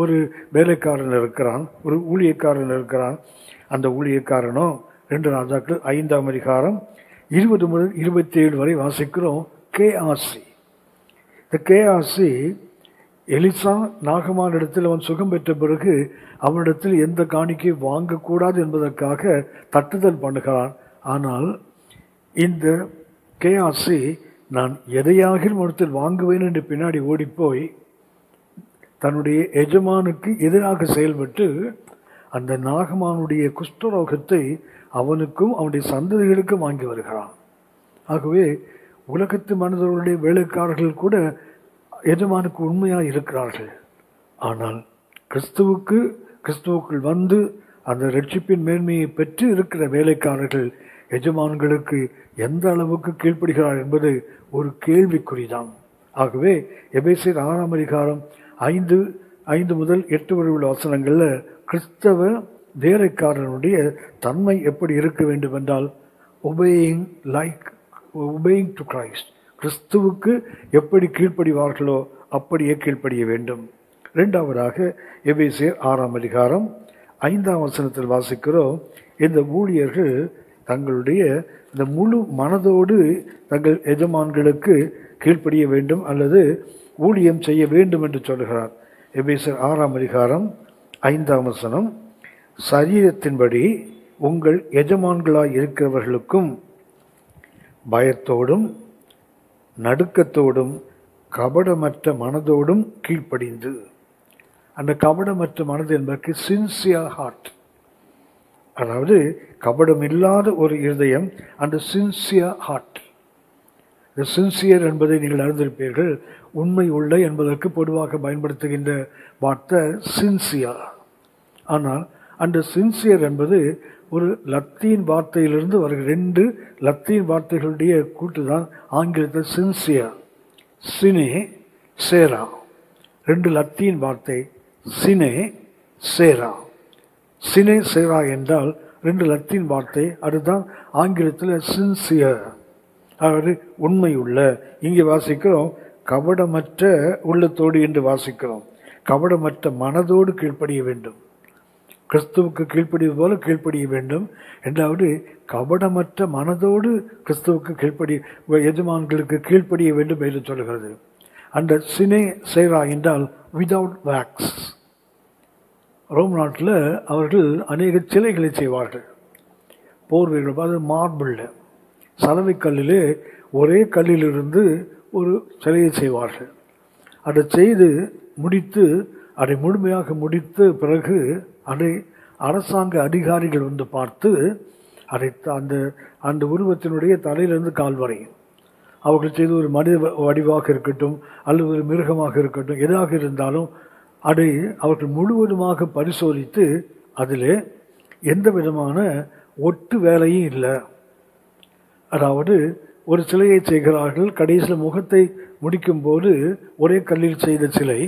[SPEAKER 1] ஒரு வேலைக்காரன் இருக்கிறான், ஒரு ஊழியக்காரன் இருக்கிறான். அந்த ஊழியக்காரனோ 2 ராஜாக்கள் 5ஆம் அதிகாரம் 20 முதல் 27 வரை வாசிக்கிறோம். கேஆசி. இந்த கேஆசி எலிசா நாகமான இடத்தில் அவன் சுகம் பெற்ற பிறகு அவனிடத்தில் எந்த காணிக்கை வாங்கக்கூடாது என்பதற்காக தட்டுதல் பண்ணுகிறான். ஆனால் இந்த கேஆசி நான் எதையாக இடத்தில் வாங்குவேன் என்று பின்னாடி ஓடிப்போய் தன்னுடைய எஜமானுக்கு எதிராக செயல்பட்டு அந்த நாகமானுடைய குஷ்டரோகத்தை அவனுக்கும் அவனுடைய சந்ததிகளுக்கும் வாங்கி வருகிறான். ஆகவே உலகத்து மனிதர்களுடைய வேலைக்காரர்கள் கூட எஜமானுக்கு உண்மையாக இருக்கிறார்கள். ஆனால் கிறிஸ்துவுக்குள் வந்து அந்த ரட்சிப்பின் மேன்மையை பெற்று இருக்கிற வேலைக்காரர்கள் எஜமான்களுக்கு எந்த அளவுக்கு கீழ்ப்படுகிறார் என்பது ஒரு கேள்விக்குறிதான். ஆகவே எபேசியர் 6ஆம் அதிகாரம் 5 முதல் 8 வரை உள்ள வசனங்களில் கிறிஸ்தவ வேலைக்காரனுடைய தன்மை எப்படி இருக்க வேண்டும் என்றால் obeying to Christ. கிறிஸ்துவுக்கு எப்படி கீழ்ப்படிவார்களோ அப்படியே கீழ்ப்படிய வேண்டும். இரண்டாவதாக எபேசியர் 6ஆம் அதிகாரம் 5ஆம் வசனத்தில் வாசிக்கிறோம், இந்த ஊழியர்கள் தங்களுடைய இந்த முழு மனதோடு தங்கள் எஜமான்களுக்கு கீழ்ப்படிய வேண்டும் அல்லது ஊழியம் செய்ய வேண்டும் என்று சொல்கிறார். எபேசியர் 6ஆம் அதிகாரம் 5ஆம் வசனம், சரீரத்தின்படி உங்கள் எஜமான்களாய் இருக்கிறவர்களுக்கும் பயத்தோடும் நடுக்கத்தோடும் கபடமற்ற மனதோடும் கீழ்ப்படிந்து. அந்த கபடமற்ற மனது என்பதற்கு சின்சியர் ஹார்ட், அதாவது கபடம் இல்லாத ஒரு இருதயம், அந்த சின்சியர் ஹார்ட். இந்த சின்சியர் என்பதை நீங்கள் அறிந்திருப்பீர்கள். உண்மை உள்ள என்பதற்கு பொதுவாக பயன்படுத்துகின்ற வார்த்தை சின்சியர். ஆனால் அந்த சின்சியர் என்பது ஒரு லத்தீன் வார்த்தையிலிருந்து வருகிற 2 லத்தீன் வார்த்தைகளுடைய கூட்டு தான் ஆங்கிலத்தில் சின்சியர். சினே சேரா, 2 லத்தீன் வார்த்தை, சினே சேரா. சினே சேரா என்றால் 2 லத்தீன் வார்த்தை, அதுதான் ஆங்கிலத்தில் சின்சியர், அதாவது உண்மை உள்ள. இங்கே வாசிக்கிறோம் கபடமற்ற உள்ளத்தோடு என்று வாசிக்கிறோம். கபடமற்ற மனதோடு கீழ்ப்படிய வேண்டும், கிறிஸ்துவுக்கு கீழ்ப்படிவது போல கீழ்ப்படிய வேண்டும். என்றாவது கபடமற்ற மனதோடு கிறிஸ்துவுக்கு எஜமான்களுக்கு கீழ்ப்படிய வேண்டும் என்று சொல்கிறது. அந்த சினே சேரா என்றால் விதவுட் வேக்ஸ். ரோம் நாட்டில் அவர்கள் அநேக சிலைகளை செய்வார்கள். போர்வைகள், அதாவது மார்பிளில், சலவைக்கல்லிலே ஒரே கல்லிலிருந்து ஒரு சிலையை செய்வார்கள். அதை செய்து முடித்து அதை முழுமையாக முடித்த பிறகு அதை அரசாங்க அதிகாரிகள் வந்து பார்த்து அதை அந்த உருவத்தினுடைய தலையிலிருந்து கால் வரை அவர்கள் செய்து ஒரு மனித வடிவாக இருக்கட்டும் அல்லது ஒரு மிருகமாக இருக்கட்டும், எதாக இருந்தாலும் அதை அவர்கள் முழுவதுமாக பரிசோதித்து அதில் எந்த விதமான ஒட்டு வேலையும் இல்லை. அதாவது ஒரு சிலையை செய்கிறார்கள், கடைசியில் முகத்தை முடிக்கும்போது ஒரே கல்லில் செய்த சிலை,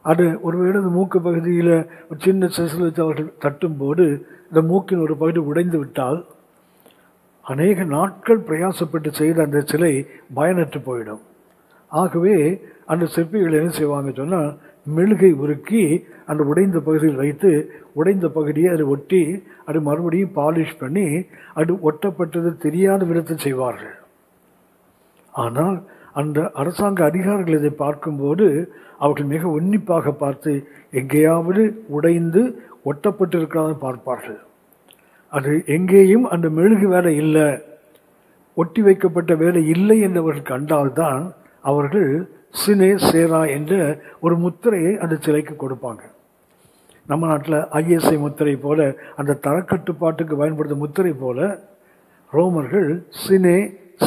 [SPEAKER 1] அது ஒருவேளை இந்த மூக்கு பகுதியில் ஒரு சின்ன செசில் வச்சு அவர்கள் தட்டும்போது இந்த மூக்கின் ஒரு பகுதி உடைந்து விட்டால் அநேக நாட்கள் பிரயாசப்பட்டு செய்த அந்த சிலை பயனற்று போயிடும். ஆகவே அந்த சிற்பிகள் என்ன செய்வாங்க சொன்னால், மெழுகை உருக்கி அந்த உடைந்த பகுதியில் வைத்து உடைந்த பகுதியை அதை ஒட்டி அது மறுபடியும் பாலிஷ் பண்ணி அது ஒட்டப்பட்டது தெரியாத விதத்தில் செய்வார்கள். ஆனால் அந்த அரசாங்க அதிகாரிகள் இதை பார்க்கும்போது அவர்கள் மிக உன்னிப்பாக பார்த்து எங்கேயாவது உடைந்து ஒட்டப்பட்டிருக்கிறான்னு பார்ப்பார்கள். அது எங்கேயும் அந்த மெழுகு வேலை இல்லை, ஒட்டி வைக்கப்பட்ட வேலை இல்லை என்றவர்கள் கண்டால்தான் அவர்கள் சினே சேரா என்ற ஒரு முத்திரையை அந்த சிலைக்கு கொடுப்பாங்க. நம்ம நாட்டில் ஐஎஸ்ஐ முத்திரை போல, அந்த தரக்கட்டுப்பாட்டுக்கு பயன்படுத்தும் முத்திரை போல, ரோமர்கள் சினே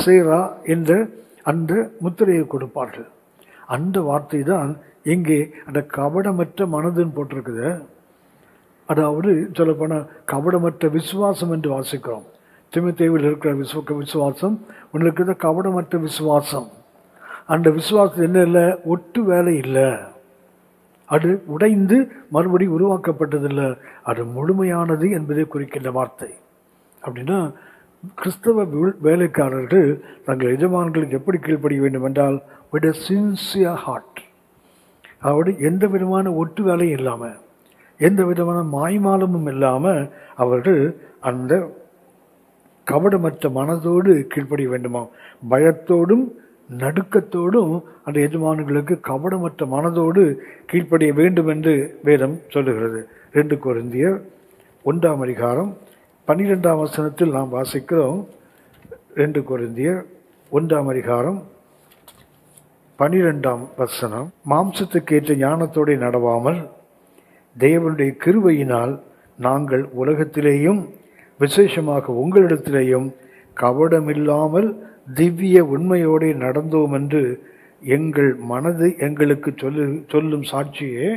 [SPEAKER 1] சேரா என்ற அந்த முத்திரையை கொடுப்பார்கள். அந்த வார்த்தை தான் இங்கே அந்த கபடமற்ற மனதுன்னு போட்டிருக்குது. அதாவது சொல்லப்போனால் கபடமற்ற விசுவாசம் என்று வாசிக்கிறோம். தீமோத்தேயுவில் இருக்கிற விசுவாசம் ஒன்று இருக்கிற கபடமற்ற விசுவாசம். அந்த விசுவாசம் என்ன இல்லை, ஒட்டு வேலை இல்லை, அது உடைந்து மறுபடியும் உருவாக்கப்பட்டதில்லை, அது முழுமையானது என்பதை குறிக்கின்ற வார்த்தை. அப்படின்னா கிறிஸ்தவ வேலைக்காரர்கள் தங்கள் எஜமான்களுக்கு எப்படி கீழ்ப்படிய வேண்டும் என்றால் வித் a sincere heart, அதாவது எந்த விதமான ஒட்டு வேலையும் இல்லாமல் எந்த விதமான மாய்மாலமும் இல்லாமல் அவர்கள் அந்த கபடமற்ற மனதோடு கீழ்ப்படிய வேண்டுமா. பயத்தோடும் நடுக்கத்தோடும் அந்த எஜமான்களுக்கு கபடமற்ற மனதோடு கீழ்ப்படிய வேண்டும் என்று வேதம் சொல்லுகிறது. 2 கொரிந்தியர் 1ஆம் அதிகாரம் 12ஆம் வசனத்தில் நாம் வாசிக்கிறோம். 2 கொரிந்தியர் 1ஆம் அதிகாரம் 12ஆம் வசனம், மாம்சத்துக்கேற்ற ஞானத்தோடு நடவாமல் தேவனுடைய கிருபையினால் நாங்கள் உலகத்திலேயும் விசேஷமாக உங்களிடத்திலேயும் கபடமில்லாமல் திவ்ய உண்மையோடு நடந்தோம் என்று எங்கள் மனது எங்களுக்கு சொல்லும் சாட்சியே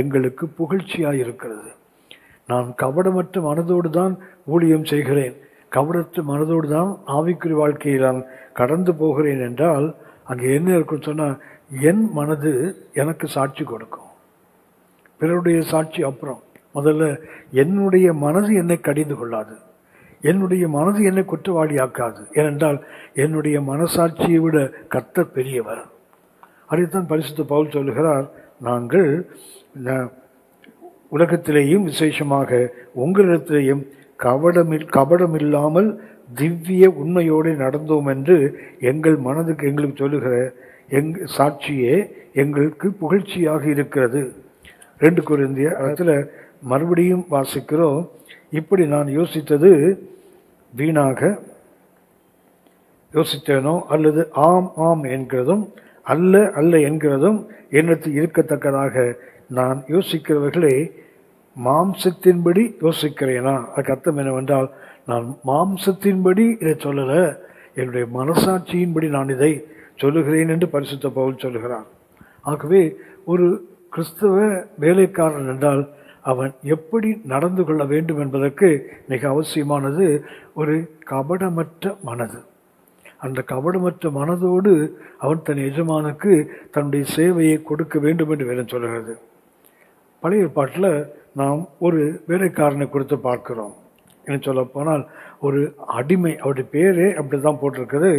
[SPEAKER 1] எங்களுக்கு புகழ்ச்சியாயிருக்கிறது. நான் கபடமற்ற மனதோடு தான் ஊழியம் செய்கிறேன், கபடற்ற மனதோடு தான் ஆவிக்குரிய வாழ்க்கையை நான் கடந்து போகிறேன் என்றால் அங்கே என்ன இருக்குன்னு சொன்னால், என் மனது எனக்கு சாட்சி கொடுக்கும், பிறருடைய சாட்சி அப்புறம். முதல்ல என்னுடைய மனது என்னை கடிந்து கொள்ளாது, என்னுடைய மனது என்னை குற்றவாளியாக்காது. ஏனென்றால் என்னுடைய மனசாட்சியை விட கர்த்தர் பெரியவர். அதைத்தான் பரிசுத்த பவுல் சொல்லுகிறார், நாங்கள் உலகத்திலேயும் விசேஷமாக உங்களிடத்திலேயும் கபடமில்லாமல் திவ்ய உண்மையோடு நடந்தோம் என்று எங்கள் மனதுக்கு எங்களுக்கு சொல்லுகிற சாட்சியே எங்களுக்கு புகழ்ச்சியாக இருக்கிறது. 2 கொரிந்தியர் அதில் மறுபடியும் வாசிக்கிறோம், இப்படி நான் யோசித்தது வீணாக யோசித்தேனோ அல்லது ஆம் ஆம் என்கிறதும் அல்ல அல்ல என்கிறதும் எண்ணத்தில் இருக்கத்தக்கதாக நான் யோசிக்கிறவர்களே மாம்சத்தின்படி யோசிக்கிறேனா? அதுக்கு அர்த்தம் என்னவென்றால், நான் மாம்சத்தின்படி இதை சொல்லலை, என்னுடைய மனசாட்சியின்படி நான் இதை சொல்லுகிறேன் என்று பரிசுத்த பவுல் சொல்லுகிறார். ஆகவே ஒரு கிறிஸ்தவ வேலைக்காரன் என்றால் அவன் எப்படி நடந்து கொள்ள வேண்டும் என்பதற்கு மிக அவசியமானது ஒரு கபடமற்ற மனது. அந்த கபடமற்ற மனதோடு அவன் தன் எஜமானுக்கு தன்னுடைய சேவையை கொடுக்க வேண்டும் என்று வேதம் சொல்கிறது. பழைய ஏற்பாட்டில் நாம் ஒரு வேலைக்காரனை குறித்து பார்க்கிறோம். என்ன சொல்ல போனால் ஒரு அடிமை, அவருடைய பேரே அப்படி தான் போட்டிருக்கிறது,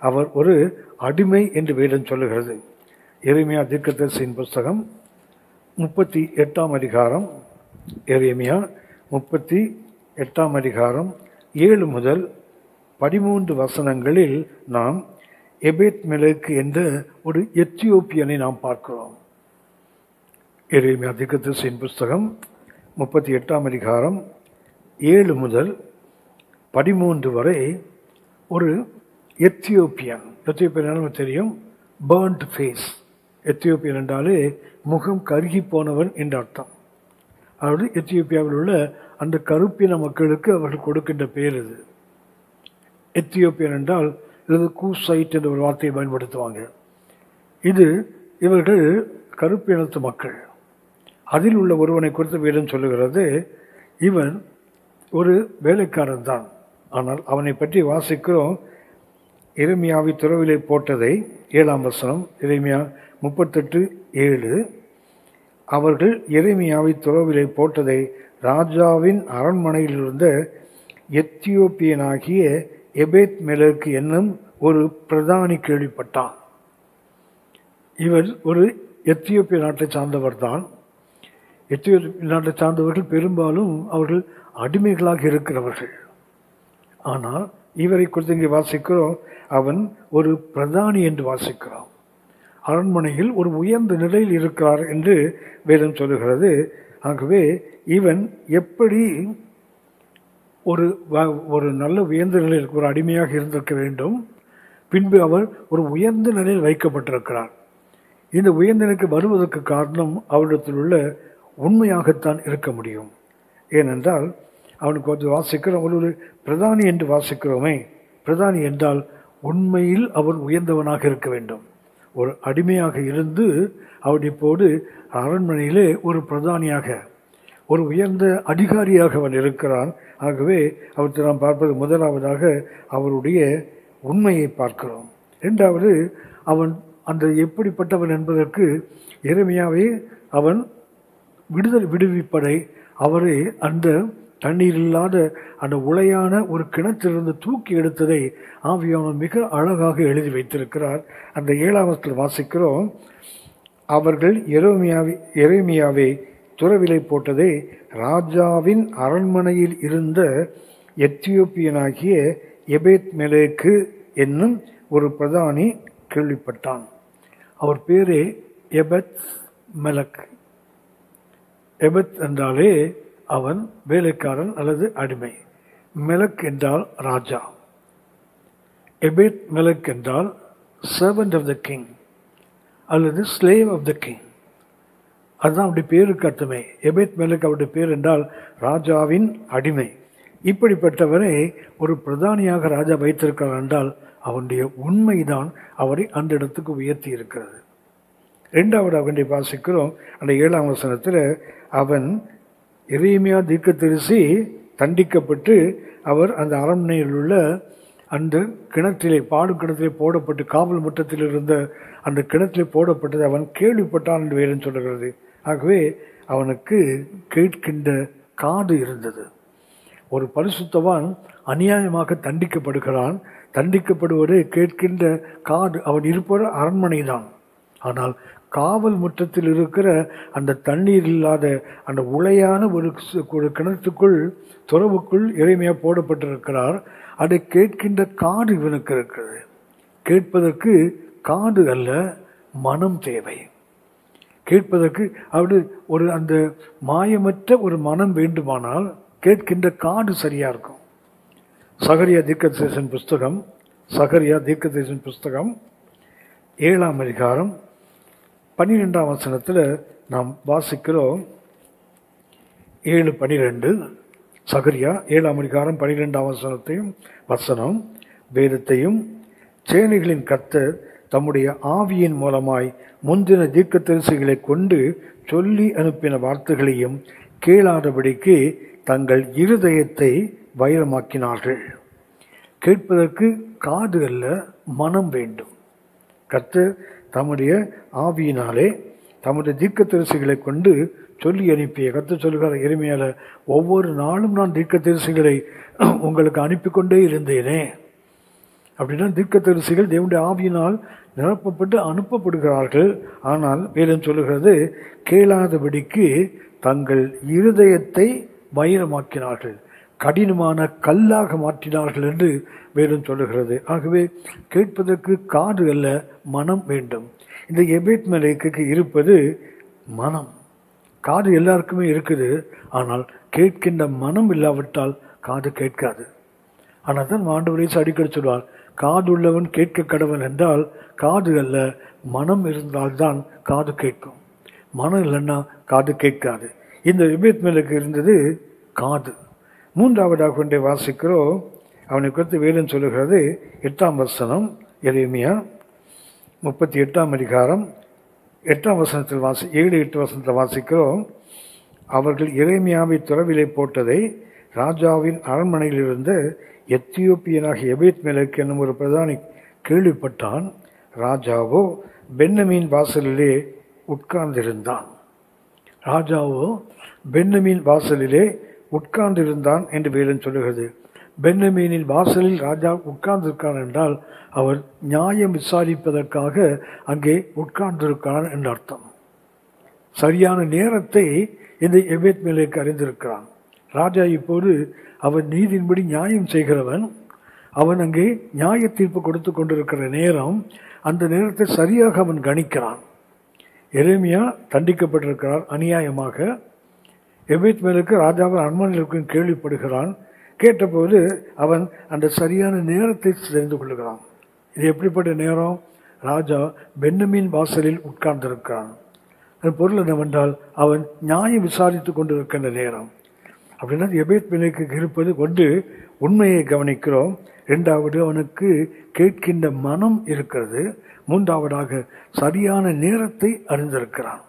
[SPEAKER 1] அவர் ஒரு அடிமை என்று வேதம் சொல்லுகிறது. எரேமியா தீர்க்கதரிசியின் புஸ்தகம் 38ஆம் அதிகாரம், எரேமியா 38ஆம் அதிகாரம் 7 முதல் 13 வசனங்களில் நாம் எபேத் மெலேக்கு என்ற ஒரு எத்தியோப்பியனை நாம் பார்க்கிறோம். எரேமியா தீர்க்கதரிசியின் புஸ்தகம் 38ஆம் அதிகாரம் 7 முதல் 13 வரை ஒரு எத்தியோப்பியன் நமக்கு தெரியும், பேர்ன்ட் ஃபேஸ். எத்தியோப்பியன் என்றாலே முகம் கருகி போனவன் என்ற அர்த்தம். அதாவது எத்தியோப்பியாவில் உள்ள அந்த கருப்பின மக்களுக்கு அவர்கள் கொடுக்கின்ற பேர் இது. எத்தியோப்பியன் என்றால் இது கூசைட் என்ற ஒரு வார்த்தையை பயன்படுத்துவாங்க. இது இவர்கள் கருப்பினத்து மக்கள். அதில் உள்ள ஒருவனை குறித்து வேதம் சொல்லுகிறது, இவன் ஒரு வேலைக்காரன் தான். ஆனால் அவனை பற்றி வாசிக்கிறோம், எரேமியாவை துறவிலே போட்டதை 7ஆம் வசனம், எரேமியா 38:7. அவர்கள் எரேமியாவை துறவிலே போட்டதை ராஜாவின் அரண்மனையில் இருந்த எத்தியோப்பியனாகிய எபேத் மெலேக்கு என்னும் ஒரு பிரதானி கேள்விப்பட்டான். இவர் ஒரு எத்தியோப்பிய நாட்டை சார்ந்தவர் தான். எத்தியோப்பிய நாட்டை சார்ந்தவர்கள் பெரும்பாலும் அவர்கள் அடிமைகளாக இருக்கிறவர்கள். ஆனால் இவரை குறித்து இங்கே வாசிக்கிறோம், அவன் ஒரு பிரதானி என்று வாசிக்கிறோம். அரண்மனையில் ஒரு உயர்ந்த நிலையில் இருக்கிறார் என்று வேதம் சொல்லுகிறது. ஆகவே இவன் எப்படி ஒரு நல்ல உயர்ந்த நிலையில் ஒரு அடிமையாக இருந்திருக்க வேண்டும், பின்பு அவர் ஒரு உயர்ந்த நிலையில் வைக்கப்பட்டிருக்கிறார். இந்த உயர்ந்த நிலைக்கு வருவதற்கு காரணம் அவரிடத்தில் உள்ள உண்மையாகத்தான் இருக்க முடியும். ஏனென்றால் அவனுக்கு கொஞ்சம் வாசிக்கிறோம், ஒரு பிரதானி என்று வாசிக்கிறோமே, பிரதானி என்றால் உண்மையில் அவர் உயர்ந்தவனாக இருக்க வேண்டும். ஒரு அடிமையாக இருந்து அவருடைய போது அரண்மனையிலே ஒரு பிரதானியாக ஒரு உயர்ந்த அதிகாரியாக அவன் இருக்கிறான். ஆகவே அவற்றை நாம் பார்ப்பது முதலாவதாக அவருடைய உண்மையை பார்க்கிறோம். இரண்டாவது, அவன் அந்த எப்படிப்பட்டவன் என்பதற்கு எரேமியாவை அவன் விடுவிப்படை அவரை அந்த தண்ணீர் இல்லாத அந்த உளையான ஒரு கிணற்றிலிருந்து தூக்கி எடுத்ததை ஆவியானவர் மிக அழகாக எழுதி வைத்திருக்கிறார். அந்த 7ஆம் வசனத்தில் வாசிக்கிறோம், அவர்கள் எரேமியாவை துறவிலை போட்டதை ராஜாவின் அரண்மனையில் இருந்த எத்தியோப்பியனாகிய எபேத் மெலேக்கு என்னும் ஒரு பிரதானி கேள்விப்பட்டான். அவர் பேரே எபெத் மெலக். எபெத் என்றாலே அவன் வேலைக்காரன் அல்லது அடிமை. மெலக் என்றால் ராஜா. எபேத் மெலக் என்றால் சர்வன்ட் ஆஃப் த கிங் அல்லது ஸ்லேவ் ஆஃப் த கிங். அதுதான் அவருடைய பேருக்கு அர்த்தமே. எபேத் மெலக் அவருடைய பேர் என்றால் ராஜாவின் அடிமை. இப்படிப்பட்டவரை ஒரு பிரதானியாக ராஜா வைத்திருக்கிறார் என்றால் அவனுடைய உண்மைதான் அவரை அந்த இடத்துக்கு உயர்த்தி இருக்கிறது. இரண்டாவது அவனை வாசிக்கிறோம், அந்த 7ஆம் வசனத்தில் அவன் எரேமியா தீர்க்கதரிசி தண்டிக்கப்பட்டு அவர் அந்த அரண்மனையில் உள்ள அந்த கிணற்றிலே பாடும் கிணற்றிலே போடப்பட்டு காவல் முற்றத்தில் இருந்த அந்த கிணற்றிலே போடப்பட்டது அவன் கேள்விப்பட்டான் என்று வேதம் சொல்லுகிறது. ஆகவே அவனுக்கு கேட்கின்ற காது இருந்தது. ஒரு பரிசுத்தவான் அநியாயமாக தண்டிக்கப்படுகிறான். தண்டிக்கப்படுவதை கேட்கின்ற காது அவன் இருப்பது அரண்மனை தான். ஆனால் காவல் முற்றத்தில் இருக்கிற அந்த தண்ணீர் இல்லாத அந்த உளையான ஒரு கிணத்துக்குள் துறவுக்குள் எளிமையா போடப்பட்டிருக்கிறார். அதை கேட்கின்ற காது இவனுக்கு இருக்கிறது. கேட்பதற்கு காது அல்ல, மனம் தேவை. கேட்பதற்கு அப்படி ஒரு அந்த மாயமற்ற ஒரு மனம் வேண்டுமானால் கேட்கின்ற காது சரியா இருக்கும். சகரியா தீர்க்கதரிசன புஸ்தகம் 7ஆம் அதிகாரம் 12ஆம் வசனத்தில் நாம் வாசிக்கிறோம். 7:12 சகரியா 7ஆம் அதிகாரம் 12ஆம் வசனம், வேதத்தையும் சேனைகளின் கர்த்தர் தம்முடைய ஆவியின் மூலமாய் முந்தின தீர்க்கதரிசிகளை கொண்டு சொல்லி அனுப்பின வார்த்தைகளையும் கேளாதபடிக்கு தங்கள் இருதயத்தை வைரமாக்கினார்கள். கேட்பதற்கு காது அல்ல, மனம் வேண்டும். கர்த்தர் தம்முடைய ஆவியினாலே தம்முடைய தீர்க்கதரிசிகளை கொண்டு சொல்லி அனுப்பிய கர்த்தர் சொல்லுகிற எளிமையால, ஒவ்வொரு நாளும் நான் தீர்க்கதரிசிகளை உங்களுக்கு அனுப்பி கொண்டே இருந்தேனே. அப்படின்னா தீர்க்கதரிசிகள் தேவனுடைய ஆவியினால் நிரப்பப்பட்டு அனுப்பப்படுகிறார்கள். ஆனால் வேதம் சொல்லுகிறது, கேளாதபடிக்கு தங்கள் இருதயத்தை வைரமாக்கினார்கள், கடினமான கல்லாக மாற்றினார்கள் என்று வேதம் சொல்லுகிறது. ஆகவே கேட்பதற்கு காது அல்ல, மனம் வேண்டும். இந்த எபேத் மலேக்குக்கு இருப்பது மனம். காது எல்லாருக்குமே இருக்குது, ஆனால் கேட்கின்ற மனம் இல்லாவிட்டால் காது கேட்காது. ஆனால் தான் ஆண்டவர் அடிக்கடி சொல்வார், காது உள்ளவன் கேட்க கடவன் என்றால் காது அல்ல, மனம் இருந்தால்தான் காது கேட்கும். மனம் இல்லைன்னா காது கேட்காது. இந்த எபேத் மலேக்கு இருந்தது காது. 3ஆவதாக கொண்டே வாசிக்கிறோம். அவனை குறித்து வேதம் சொல்லுகிறது 8ஆம் வசனம், எரேமியா 38ஆம் அதிகாரம் 8ஆம் வசனத்தில் 7-8 வசனத்தில் வாசிக்கிறோம். அவர்கள் எரேமியாவை துறவிலே போட்டதை ராஜாவின் அரண்மனையில் இருந்த எத்தியோப்பியனாகிய எபேத் மலேக்கு என்னும் ஒரு பிரதானி கேள்விப்பட்டான். ராஜாவோ பென்னமீன் வாசலிலே உட்கார்ந்திருந்தான். என்று வேதம் சொல்லுகிறது. பென்னமீனின் வாசலில் ராஜா உட்கார்ந்திருக்கான் என்றால் அவர் நியாயம் விசாரிப்பதற்காக அங்கே உட்கார்ந்திருக்கிறான் என்று அர்த்தம். சரியான நேரத்தை இந்த எபேத் மலேக்கு அறிந்திருக்கிறான். ராஜா இப்போது அவன் நீதியின்படி நியாயம் செய்கிறவன். அவன் அங்கே நியாய தீர்ப்பு கொடுத்து கொண்டிருக்கிற நேரம், அந்த நேரத்தை சரியாக அவன் கணிக்கிறான். எரேமியா தண்டிக்கப்பட்டிருக்கிறார் அநியாயமாக. எபேத் மலேக்கு ராஜாவின் அரண்மனையில் இருக்கும் கேள்விப்படுகிறான். கேட்டபோது அவன் அந்த சரியான நேரத்தை தெரிந்து கொள்கிறான். இது எப்படிப்பட்ட நேரம்? ராஜா பென்னமீன் வாசலில் உட்கார்ந்திருக்கிறான். அதன் பொருள் என்னவென்றால் அவன் நியாயம் விசாரித்து கொண்டிருக்கின்ற நேரம். அப்படின்னா எபேத் மலேக்கு இருப்பது கொண்டு உண்மையை கவனிக்கிறோம். 2வது, அவனுக்கு கேட்கின்ற மனம் இருக்கிறது. 3ஆவதாக சரியான நேரத்தை அறிந்திருக்கிறான்.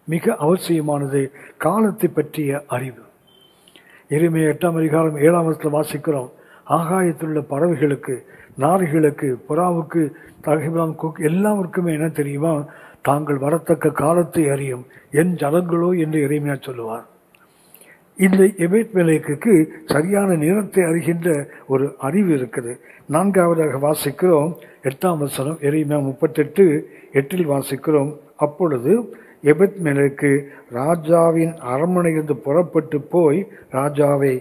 [SPEAKER 1] மிக அவசியமானது காலத்தை பற்றிய அறிவு. எரேமியா 8ஆம் அதிகாரம் 7ஆம் வசனத்தில் வாசிக்கிறோம். ஆகாயத்திலுள்ள பறவைகளுக்கு, நாரைகளுக்கு, புறாவுக்கு, தகைவான் கொக்கு எல்லாருக்குமே என்ன தெரியுமா? தாங்கள் வரத்தக்க காலத்தை அறியும் என் ஜனங்களோ என்று எரேமியா சொல்லுவார். இந்த எபேத் மலேக்குக்கு சரியான நேரத்தை அறிகின்ற ஒரு அறிவு இருக்குது. 4ஆவதாக வாசிக்கிறோம் 8ஆம் வசனம், எரேமியா 38:8 வாசிக்கிறோம். அப்பொழுது எபேத் மலேக்கு ராஜாவின் அரண்மனையிலிருந்து புறப்பட்டு போய் ராஜாவை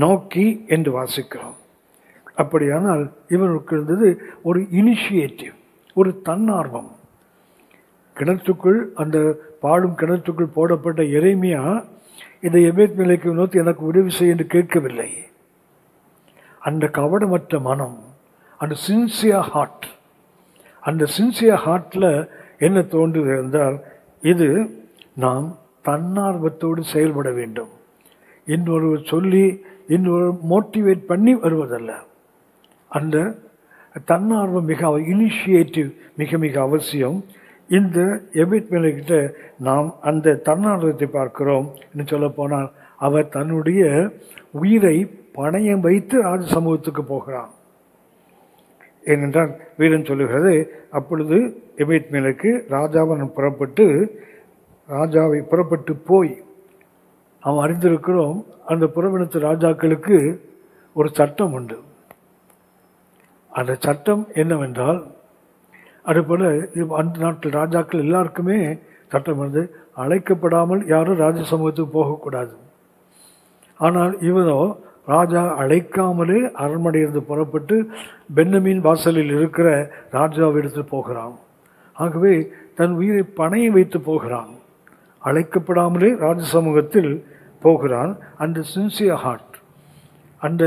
[SPEAKER 1] நோக்கி என்று வாசிக்கிறோம். அப்படியானால் இவனுக்கு இருந்தது ஒரு இனிஷியேட்டிவ், ஒரு தன்னார்வம். கிணற்றுக்குள், அந்த பாடும் கிணற்றுக்குள் போடப்பட்ட எரேமியா இந்த எபேத் மலேக்கு நோக்கி எனக்கு உதவி செய்ய என்று கேட்கவில்லை. அந்த கவடமற்ற மனம், அந்த சின்சியர் ஹார்ட், அந்த சின்சியர் ஹார்ட்டில் என்ன தோன்றுகிறது என்றால், இது நாம் தன்னார்வத்தோடு செயல்பட வேண்டும். இன்னொரு சொல்லி இன்னொரு மோட்டிவேட் பண்ணி வருவதல்ல. அந்த தன்னார்வம் இனிஷியேட்டிவ் மிக மிக அவசியம். இந்த எபேத் மலேக்கிட்ட நாம் அந்த தன்னார்வத்தை பார்க்கிறோம். இன்னும் சொல்ல போனால் அவர் தன்னுடைய உயிரை பணயம் வைத்து ராஜ சமூகத்துக்கு போகிறான். ஏனென்றால் வீரன் சொல்லுகிறது, அப்பொழுது எபேத் மலேக்கு ராஜாவை புறப்பட்டு போய் அவன் அறிந்திருக்கிறோம், அந்த புறவினத்து ராஜாக்களுக்கு ஒரு சட்டம் உண்டு. அந்த சட்டம் என்னவென்றால், அதுபோல் அந்த நாட்டில் ராஜாக்கள் எல்லாருக்குமே சட்டம் வந்து அழைக்கப்படாமல் யாரும் ராஜ சமூகத்துக்கு போகக்கூடாது. ஆனால் இவனோ ராஜா அழைக்காமலே அரண்மனையிலிருந்து புறப்பட்டு பென்னமீன் வாசலில் இருக்கிற ராஜாவிடத்தில் போகிறான். ஆகவே தன் உயிரை பணையை வைத்து போகிறான். அழைக்கப்படாமலே ராஜ சமூகத்தில் போகிறான். அந்த சின்சியர் ஹார்ட், அந்த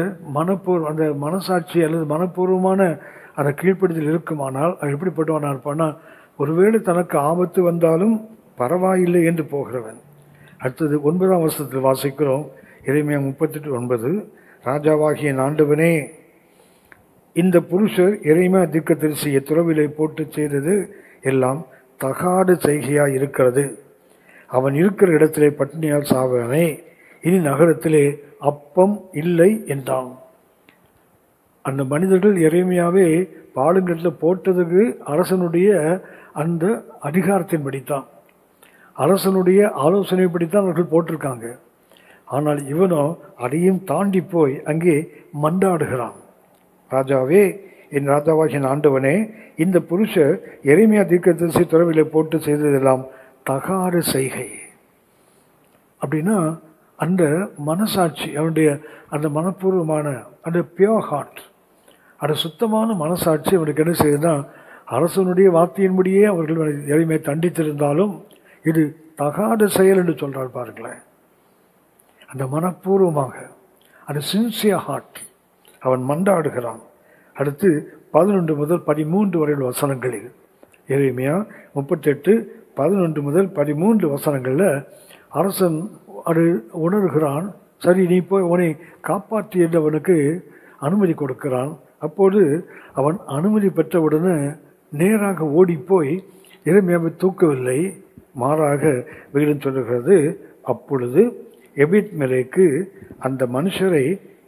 [SPEAKER 1] அந்த மனசாட்சி அல்லது மனப்பூர்வமான அந்த கீழ்ப்படுதல் இருக்குமானால் அது எப்படிப்பட்டவனா இருப்பான்னா, ஒருவேளை தனக்கு ஆபத்து வந்தாலும் பரவாயில்லை என்று போகிறவன். அடுத்தது 9ஆம் வசனத்தில் வாசிக்கிறோம், எரேமியா 38:9, ராஜாவாகிய ஆண்டவனே, இந்த புருஷர் எரேமியா தீர்க்கதரிசியை துறவிலை போட்டு செய்தது எல்லாம் தகாத செய்கையாய் இருக்கிறது. அவன் இருக்கிற இடத்திலே பட்டினியால் சாவானே, இனி நகரத்திலே அப்பம் இல்லை என்றான். அந்த மனிதர்கள் எரேமியாவே பாலுங்கட்டில் போட்டதுக்கு அரசனுடைய அந்த அதிகாரத்தின்படித்தான், அரசனுடைய ஆலோசனைப்படித்தான் அவர்கள் போட்டிருக்காங்க. ஆனால் இவனோ அதையும் தாண்டி போய் அங்கே மண்டாடுகிறான். ராஜாவே, என் ராஜாவாகிய ஆண்டவனே, இந்த புருஷர் எரேமியா தீர்க்கதரிசி துறவிலே போட்டு செய்ததெல்லாம் தகாத செய்கை. அப்படின்னா அந்த மனசாட்சி, அவனுடைய அந்த மனப்பூர்வமான அந்த பியோர் ஹார்ட், அந்த சுத்தமான மனசாட்சி அவனுக்கு என்ன செய்யுதுன்னா, அரசனுடைய வார்த்தையின்படியே அவர்கள் எதையுமே தண்டித்திருந்தாலும் இது தகாத செயல் என்று சொல்றார். பாருங்களேன், அந்த மனப்பூர்வமாக அந்த சின்சியர் ஹார்ட் அவன் மண்டாடுகிறான். அடுத்து 11 முதல் 13 வரையுள்ள வசனங்களில், எரேமியா 38 11 முதல் 13 வசனங்களில் அரசன் அது உணர்கிறான். சரி, நீ போய் உன்னை காப்பாற்றி என்று அவனுக்கு அனுமதி கொடுக்கிறான். அப்போது அவன் அனுமதி பெற்றவுடனே நேராக ஓடிப்போய் எரேமியாவை தூக்கவில்லை, மாறாக வேதம் சொல்லுகிறது, அப்பொழுது எபேத்மெலேக்கு அந்த மனுஷரை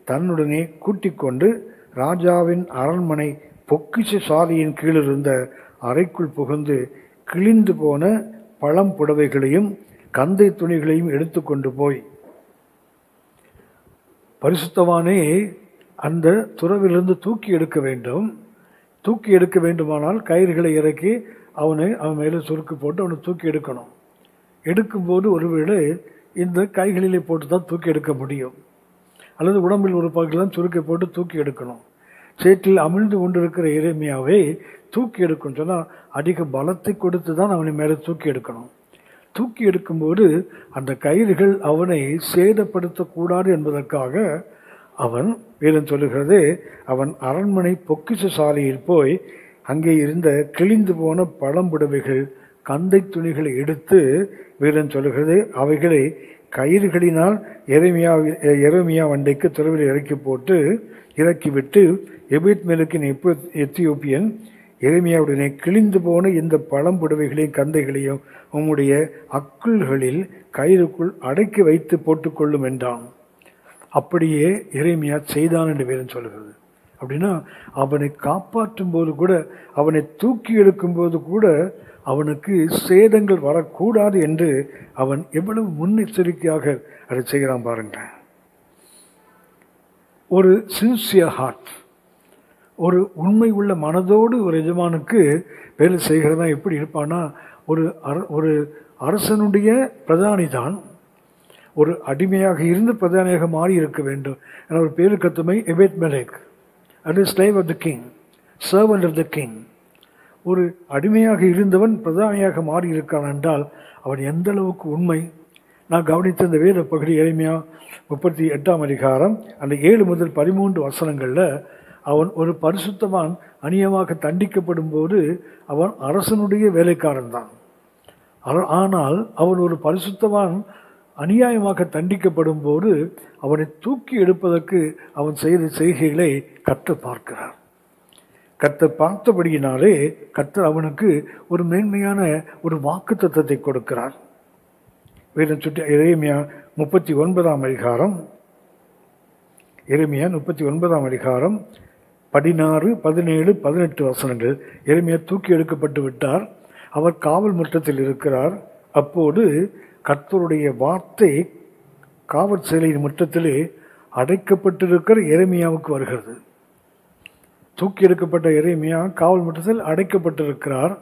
[SPEAKER 1] தன்னுடனே கூட்டிக் கொண்டு ராஜாவின் அரண்மனை பொக்கிஷ சாலையின் கீழிருந்த அறைக்குள் புகுந்து கிழிந்து போன பழம் புடவைகளையும் கந்தை துணிகளையும் எடுத்துக்கொண்டு போய், பரிசுத்தவானே அந்த துறவிலிருந்து தூக்கி எடுக்க வேண்டும். தூக்கி எடுக்க வேண்டுமானால் கயிறுகளை இறக்கி அவன் மேலே சுருக்கு போட்டு அவனை தூக்கி எடுக்கணும். எடுக்கும்போது ஒருவேளை இந்த கைகளிலே போட்டு தான் தூக்கி எடுக்க முடியும், அல்லது உடம்பில் ஒரு பகுதியெல்லாம் சுருக்கை போட்டு தூக்கி எடுக்கணும். சேற்றில் அமிழ்ந்து கொண்டிருக்கிற எரேமியாவை தூக்கி எடுக்கணும் சொன்னால் அதிக பலத்தை கொடுத்து தான் அவனை மேலே தூக்கி எடுக்கணும். தூக்கி எடுக்கும்போது அந்த கயிறுகள் அவனை சேதப்படுத்தக்கூடாது என்பதற்காக அவன், வேதம் சொல்லுகிறது, அவன் அரண்மனை பொக்கிஷ சாலையில் போய் அங்கே இருந்த கிழிந்து போன பழம்புடவைகள் கந்தை துணிகளை எடுத்து, வேதம் சொல்லுகிறது, அவைகளை கயிறுகளினால் எரேமியா வண்டைக்கு துறவில் இறக்கிவிட்டு எபேத்மெலேக்கின் எத்தியோப்பியன் எரேமியாவுடனே கிழிந்து போன இந்த பழம்புடவைகளையும் கந்தைகளையும் உம்முடைய அக்குள்களில் கயிறுக்குள் அடக்கி வைத்து போட்டுக்கொள்ளும் என்றான். அப்படியே எரேமியா செய்தான் என்று வேதம் சொல்கிறது. அப்படின்னா அவனை காப்பாற்றும் போது கூட, அவனை தூக்கி எடுக்கும் போது கூட அவனுக்கு சேதங்கள் வரக்கூடாது என்று அவன் எவ்வளவு முன்னெச்சரிக்கையாக அதை செய்கிறான் பாருங்க. ஒரு சின்சியர் ஹார்ட், ஒரு உண்மை உள்ள மனதோடு ஒரு எஜமானுக்கு வேலை செய்கிறதா எப்படி இருப்பான்னா, ஒரு அரசனுடைய பிரதானி தான் ஒரு அடிமையாக இருந்து பிரதானியாக மாறி இருக்க வேண்டும். என ஒரு பேரு கத்துமை எபேத்மெலேக், அது slave of the king, servant of the king. ஒரு அடிமையாக இருந்தவன் பிரதானியாக மாறி இருக்கான் என்றால் அவன் எந்த அளவுக்கு உண்மை. நான் கவனித்த இந்த வேத பகுதி எரேமியா 38ஆம் அதிகாரம் அந்த 7 முதல் 13 வசனங்களில் அவன் ஒரு பரிசுத்தவான் அநியமாக தண்டிக்கப்படும் போது அவன் அரசனுடைய வேலைக்காரன் தான். ஆனால் அவன் ஒரு பரிசுத்தவான் அநியாயமாக தண்டிக்கப்படும் போது அவனை தூக்கி எடுப்பதற்கு அவன் செய்த செய்கைகளை கர்த்தர் பார்க்கிறார். கர்த்தர் பார்த்தபடியினாலே கர்த்தர் அவனுக்கு ஒரு மேன்மையான ஒரு வாக்குத்தத்தத்தை கொடுக்கிறார். வேதம் சுற்றி எரேமியா 39ஆம் அதிகாரம், எரேமியா 39ஆம் அதிகாரம் 16, 17, 18 வசனங்கள். எரேமியா தூக்கி எடுக்கப்பட்டு விட்டார், அவர் காவல் முற்றத்தில் இருக்கிறார். அப்போது கர்த்தருடைய வார்த்தை காவற் சேலையின் முற்றத்திலே அடைக்கப்பட்டிருக்கிற எரேமியாவுக்கு வருகிறது. தூக்கி எடுக்கப்பட்ட எரேமியா காவல் முற்றத்தில் அடைக்கப்பட்டிருக்கிறார்.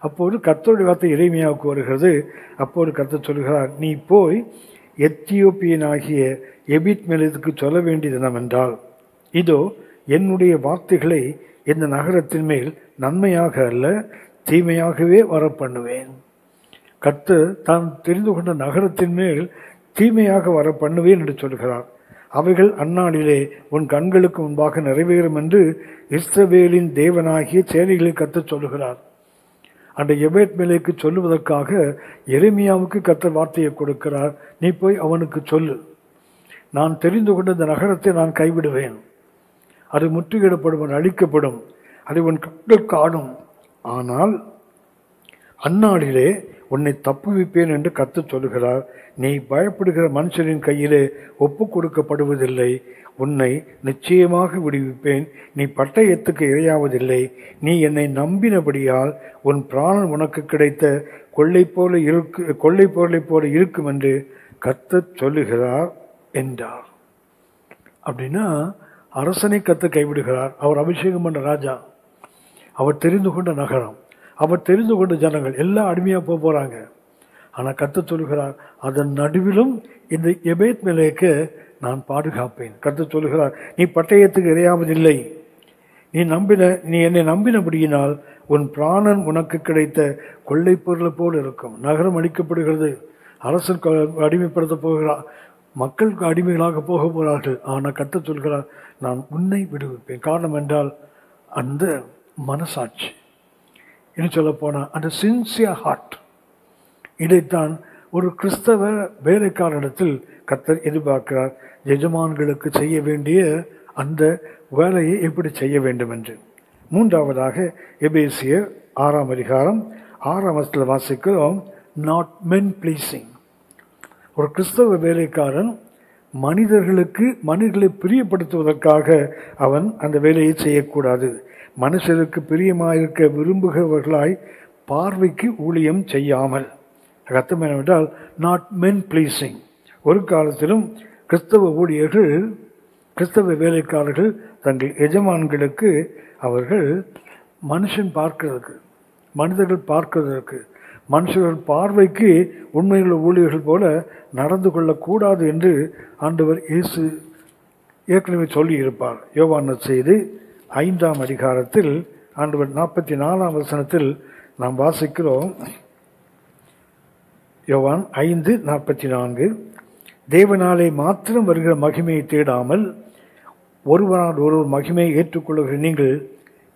[SPEAKER 1] அப்போது கர்த்தருடைய வார்த்தை எரேமியாவுக்கு வருகிறது. அப்போது கர்த்தர் சொல்கிறார், நீ போய் எத்தியோப்பியனாகிய எபித்மெலேத்துக்கு சொல்ல வேண்டியது என்னவென்றால், இதோ என்னுடைய வார்த்தைகளை இந்த நகரத்தின் மேல் நன்மையாக அல்ல தீமையாகவே வர பண்ணுவேன். கர்த்தர் தான் தெரிந்து கொண்ட நகரத்தின் மேல் தீமையாக வர பண்ணுவேன் என்று சொல்கிறார். அவைகள் அந்நாளிலே உன் கண்களுக்கு முன்பாக நிறைவேறும் என்று இஸ்ரவேலின் தேவனாகிய சேனைகளை கர்த்தர் சொல்லுகிறார். அந்த எபேத்மெலேக்கு சொல்லுவதற்காக எரேமியாவுக்கு கர்த்தர் வார்த்தையை கொடுக்கிறார். நீ போய் அவனுக்கு சொல்லு, நான் தெரிந்து கொண்ட இந்த நகரத்தை நான் கைவிடுவேன், அது முற்றுகையிடப்படும், அழிக்கப்படும், அதை உன் கண்கள் காணும். ஆனால் அந்நாளிலே உன்னை தப்புவிப்பேன் என்று கர்த்தர் சொல்லுகிறார். நீ பயப்படுகிற மனுஷரின் கையிலே ஒப்பு கொடுக்கப்படுவதில்லை, உன்னை நிச்சயமாக விடுவிப்பேன், நீ பட்டயத்துக்கு இரையாவதில்லை, நீ என்னை நம்பினபடியால் உன் பிராணன் உனக்கு கிடைத்த கொள்ளை பொருளை போல இருக்கும் என்று கர்த்தர் சொல்லுகிறார் என்றார். அப்படின்னா அரசனை கர்த்தர் கைவிடுகிறார். அவர் அபிஷேகம் பண்ண ராஜா, அவர் தெரிந்து கொண்ட நகரம், அவர் தெரிந்து கொண்ட ஜனங்கள் எல்லாம் அடிமையாக போகிறாங்க. ஆனால் கர்த்தர் சொல்கிறார், அதன் நடுவிலும் இந்த எபேத்மெலேக்கு நான் பாதுகாப்பேன். கர்த்தர் சொல்கிறார், நீ பட்டயத்துக்கு இரையாவதில்லை, நீ என்னை நம்பினபடியினால் உன் பிராணன் உனக்கு கிடைத்த கொள்ளை பொருளை போல் இருக்கும். நகரம் அழிக்கப்படுகிறது, அரசன் அடிமைப்படுத்த போகிறார், மக்கள் அடிமைகளாக போக போகிறார்கள். ஆனால் கர்த்தர் சொல்கிறார், நான் உன்னை விடுவிப்பேன். காரணம் என்றால் அந்த மனசாட்சி, இன்னும் சொல்ல போனால் அந்த சின்சியர் ஹார்ட். இதைத்தான் ஒரு கிறிஸ்தவ வேலைக்காரனிடத்தில் கர்த்தர் எதிர்பார்க்கிறார். எஜமான்களுக்கு செய்ய வேண்டிய அந்த வேலையை எப்படி செய்ய வேண்டும் என்று. மூன்றாவதாக எபேசியர் 6ஆம் அதிகாரம் 6ஆம் வசனத்தில் வாசிக்கிறோம், நாட் மென் ப்ளீசிங். ஒரு கிறிஸ்தவ வேலைக்காரன் மனிதர்களை பிரியப்படுத்துவதற்காக அவன் அந்த வேலையை செய்யக்கூடாது. மனுஷருக்கு பிரியமாயிருக்க விரும்புகிறவர்களாய் பார்வைக்கு ஊழியம் செய்யாமல். அர்த்தம் என்னவென்றால் நாட் மென் ப்ளீசிங். ஒரு காலத்திலும் கிறிஸ்தவ ஊழியர்கள், கிறிஸ்தவ வேலைக்காரர்கள் தங்கள் எஜமான்களுக்கு அவர்கள் மனிதர்கள் பார்க்கிறதற்கு மனுஷர்கள் பார்வைக்கு உண்மையுள்ள ஊழியர்கள் போல நடந்து கொள்ளக்கூடாது என்று ஆண்டவர் இயேசு ஏற்கனவே சொல்லியிருப்பார். யோவான் செய்தி 5ஆம் அதிகாரத்தில் ஆண்டவர் 44ஆம் வசனத்தில் நாம் வாசிக்கிறோம். யோவான் 5:44, தேவனாலே மாத்திரம் வருகிற மகிமையை தேடாமல் ஒருவரால் ஒருவர் மகிமையை ஏற்றுக்கொள்ளுகிற நீங்கள்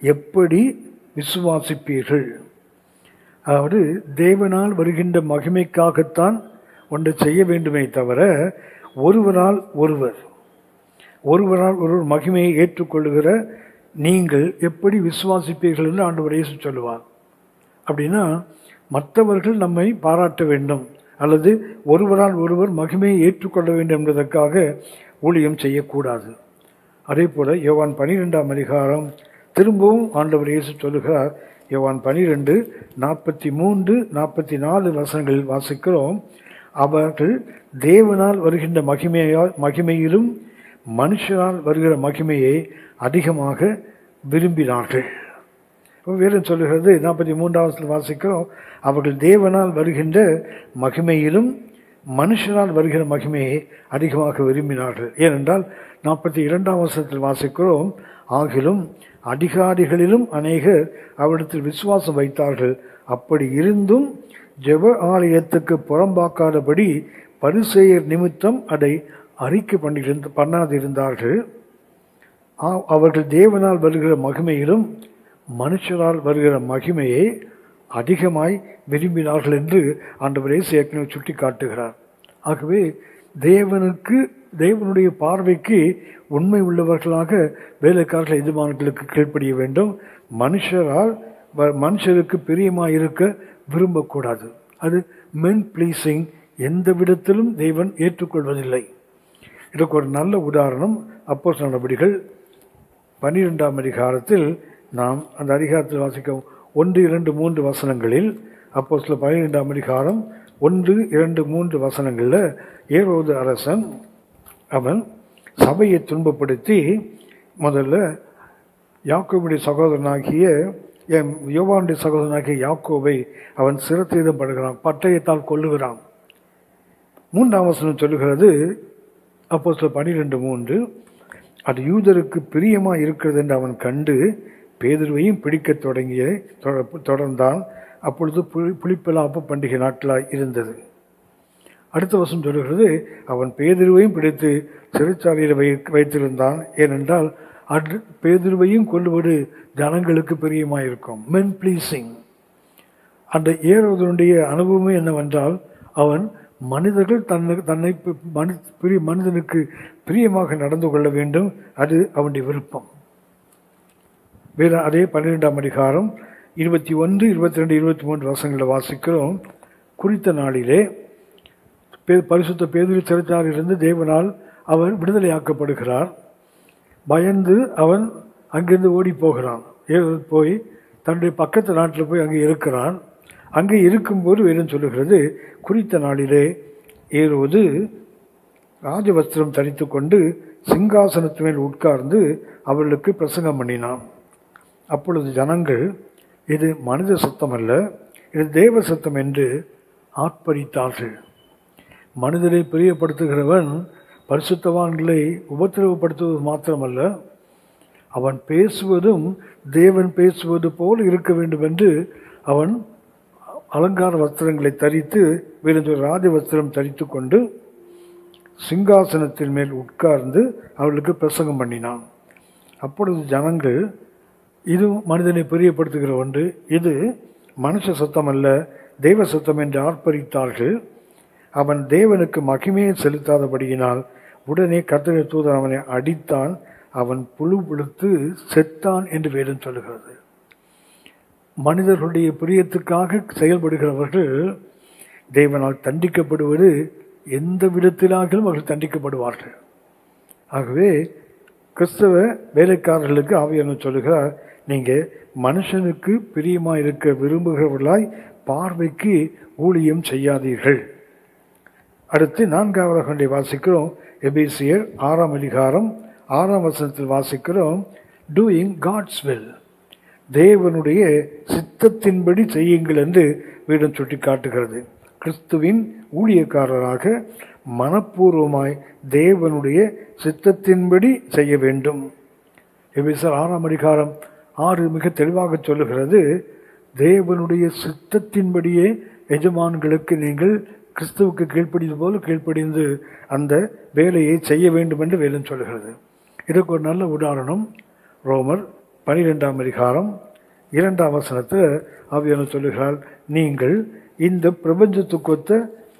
[SPEAKER 1] எப்படி விசுவாசிப்பீர்கள்? அதாவது தேவனால் வருகின்ற மகிமைக்காகத்தான் ஒன்றை செய்ய வேண்டுமே தவிர ஒருவரால் ஒருவர் மகிமையை ஏற்றுக்கொள்ளுகிற நீங்கள் எப்படி விசுவாசிப்பீர்கள் என்று ஆண்டவர் இயேசு சொல்லுவார். அப்படின்னா மற்றவர்கள் நம்மை பாராட்ட வேண்டும் அல்லது ஒருவரால் ஒருவர் மகிமையை ஏற்றுக்கொள்ள வேண்டும் என்பதற்காக ஊழியம் செய்யக்கூடாது. அதே போல யோவான் 12ஆம் அதிகாரம் திரும்பவும் ஆண்டவர் இயேசு சொல்லுகிறார். யோவான் 12:43-44 வசனங்களில் வாசிக்கிறோம், அவர்கள் தேவனால் வருகின்ற மகிமையிலும் மனுஷனால் வருகிற மகிமையை அதிகமாக விரும்பினார்கள். வேதம் சொல்லுகிறது 43ஆம் வாசிக்கிறோம், அவர்கள் தேவனால் வருகின்ற மகிமையிலும் மனுஷனால் வருகிற மகிமையை அதிகமாக விரும்பினார்கள். ஏனென்றால் 42ஆம் வசனத்தில் வாசிக்கிறோம், ஆகிலும் அதிகாரிகளிலும் அநேகர் அவரிடத்தில் விசுவாசம் வைத்தார்கள், அப்படி இருந்தும் ஜெப ஆலயத்துக்கு புறம்பாக்காதபடி பரிசேயர் நிமித்தம் அதை அறிக்கை பண்ணாதிருந்தார்கள். அவர்கள் தேவனால் வருகிற மகிமையிலும் மனுஷரால் வருகிற மகிமையை அதிகமாய் விரும்பினார்கள் என்று ஆண்டவர் இயேசு ஏற்கனவே சுட்டி காட்டுகிறார். ஆகவே தேவனுடைய பார்வைக்கு உண்மை உள்ளவர்களாக வேலைக்காரர்கள் எஜமான்களுக்கு கீழ்ப்படிய வேண்டும். மனுஷருக்கு பிரியமாயிருக்க விரும்பக்கூடாது. அது மென் ப்ளீசிங் எந்த விதத்திலும் தேவன் ஏற்றுக்கொள்வதில்லை. இதற்கு ஒரு நல்ல உதாரணம் அப்போஸ்தலர் நடபடிகள் 12ஆம் அதிகாரத்தில் நாம் அந்த அதிகாரத்தில் வாசிக்கும் 1, 2, 3 வசனங்களில் அப்போஸ்தலர் 12ஆம் அதிகாரம் 1, 2, 3 வசனங்களில் ஏரோது அரசன் அவன் சபையை துன்பப்படுத்தி முதல்ல யாக்கோபுடைய சகோதரனாகிய யோவானுடைய சகோதரனாகிய யாக்கோபை அவன் சிரச்சேதம் படுகிறான், பட்டயத்தால் கொல்லுகிறான். 3ஆம் வசனம் சொல்லுகிறது, அப்போஸ்தலர் 12:3, அது யூதருக்கு பிரியமாக இருக்கிறது என்று அவன் கண்டு பேதுருவையும் பிடிக்க தொடர்ந்தான். அப்பொழுது புளிப்பிலாப்பு பண்டிகை நாட்களாய் இருந்தது. அடுத்த வசனம் சொல்லுகிறது, அவன் பேதுருவையும் பிடித்து சிறைச்சாலையில் வைத்திருந்தான். ஏனென்றால் பேதுருவையும் கொல்லுவது ஜனங்களுக்கு பிரியமாக இருக்கும், மென் ப்ளீசிங். அந்த ஏரோதனுடைய அனுபவமே என்னவென்றால், அவன் மனிதர்கள் தன்னை மனிதனுக்கு பிரியமாக நடந்து கொள்ள வேண்டும், அது அவனுடைய விருப்பம். வேற அதே 12ஆம் அதிகாரம் 21, 22, 23 வசனங்களை வாசிக்கிறோம். குறித்த நாளிலே பரிசுத்த பேதுரு சிறைச்சாலையிலிருந்து தேவனால் அவன் விடுதலையாக்கப்படுகிறார். பயந்து அவன் அங்கிருந்து ஓடி போகிறான். போய் தன்னுடைய பக்கத்து நாட்டில் போய் அங்கே இருக்கிறான். அங்கே இருக்கும்போது வேதம் சொல்லுகிறது, குறித்த நாளிலே ஏரோது ராஜவஸ்திரம் தரித்து கொண்டு சிங்காசனத்து மேல் உட்கார்ந்து அவர்களுக்கு பிரசங்கம் பண்ணினான். அப்பொழுது ஜனங்கள், இது மனித சத்தம் அல்ல, இது தேவ சத்தம் என்று ஆர்ப்பரித்தார்கள். மனிதரை பிரியப்படுத்துகிறவன் பரிசுத்தவான்களை உபத்திரவப்படுத்துவது மாத்திரமல்ல, அவன் பேசுவதும் தேவன் பேசுவது போல் இருக்க வேண்டும் என்று அவன் அலங்கார வஸ்திரங்களை தரித்து வேறு ராஜ வஸ்திரம் தரித்து கொண்டு சிங்காசனத்தின் மேல் உட்கார்ந்து அவர்களுக்கு பிரசங்கம் பண்ணினான். அப்பொழுது ஜனங்கள், இது மனிதனை பிரியப்படுத்துகிற ஒன்று, இது மனுஷ சத்தம் அல்ல, தெய்வ சத்தம் என்று ஆர்ப்பரித்தார்கள். அவன் தேவனுக்கு மகிமையை செலுத்தாதபடியினால் உடனே கர்த்தருடைய தூதன் அவனை அடித்தான், அவன் புழு புழுத்து செத்தான் என்று வேதம் சொல்லுகிறது. மனிதர்களுடைய பிரியத்துக்காக செயல்படுகிறவர்கள் தேவனால் தண்டிக்கப்படுவது எந்த விதத்திலாகவும் அவர்கள் தண்டிக்கப்படுவார்கள். ஆகவே கிறிஸ்தவ வேலைக்காரர்களுக்கு ஆவியானவர் சொல்லுகிறார், நீங்கள் மனுஷனுக்கு பிரியமாக இருக்க விரும்புகிறவர்களாய் பார்வைக்கு ஊழியம் செய்யாதீர்கள். அடுத்து 4ஆவது வாசிக்கிறோம். எபேசியர் 6ஆம் அதிகாரம் 6ஆம் வசனத்தில் வாசிக்கிறோம், டூயிங் காட்ஸ் வில், தேவனுடைய சித்தத்தின்படி செய்யுங்கள் என்று வேதம் சுட்டி காட்டுகிறது. கிறிஸ்துவின் ஊழியக்காரராக மனப்பூர்வமாய் தேவனுடைய சித்தத்தின்படி செய்ய வேண்டும். எபேசியர் 6ஆம் அதிகாரம் 6 மிக தெளிவாக சொல்லுகிறது, தேவனுடைய சித்தத்தின்படியே எஜமான்களுக்கு நீங்கள் கிறிஸ்துவுக்கு கீழ்ப்படிந்து போல கீழ்ப்படிந்து அந்த வேலையை செய்ய வேண்டும் என்று வேதம் சொல்லுகிறது. இதற்கு ஒரு நல்ல உதாரணம் ரோமர் 12ஆம் அதிகாரம் 2ஆம் வசனத்தில் ஆவியானவர் சொல்லுகிறார், நீங்கள் இந்த பிரபஞ்சத்துக்கொத்த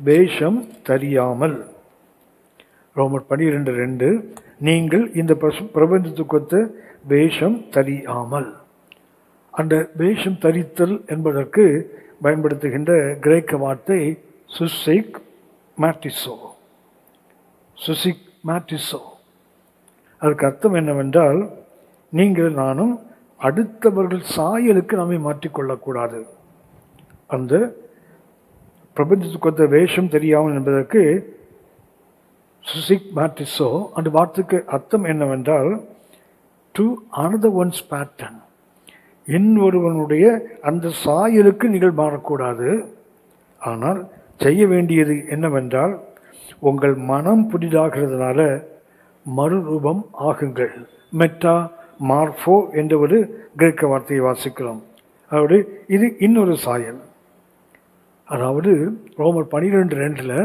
[SPEAKER 1] வேஷம் தெரியாமல். ரோமர் 12:2, நீங்கள் இந்த பிரபஞ்சத்துக்கொத்த வேஷம் தெரியாமல். அந்த வேஷம் தரித்தல் என்பதற்கு பயன்படுத்துகின்ற கிரேக்க வார்த்தை சுசிக் மேட்டிசோ. சுசிக் மேட்டிசோ அதற்கு அர்த்தம் என்னவென்றால், நீங்கள் நானும் அடுத்தவர்கள் சாயலுக்கு நம்மை மாற்றிக்கொள்ளக்கூடாது. அந்த பிரபஞ்சத்துக்கு வேஷம் தெரியாமல் என்பதற்கு சுசிக் மேட்டிசோ, அந்த வார்த்தைக்கு அர்த்தம் என்னவென்றால், டு அனதர் ஒன்ஸ் பேட்டர்ன், இன்னொருவனுடைய அந்த சாயலுக்கு நீங்கள் மாறக்கூடாது. ஆனால் செய்ய வேண்டியது என்னவென்றால், உங்கள் மனம் புதிதாகிறதுனால மறுரூபம் ஆகுங்கள். மெட்டா மார்போ என்ற ஒரு கிரேக்க வார்த்தையை வாசிக்கிறோம். அதாவது இது இன்னொரு சாயல். அதாவது ரோமர் 12:2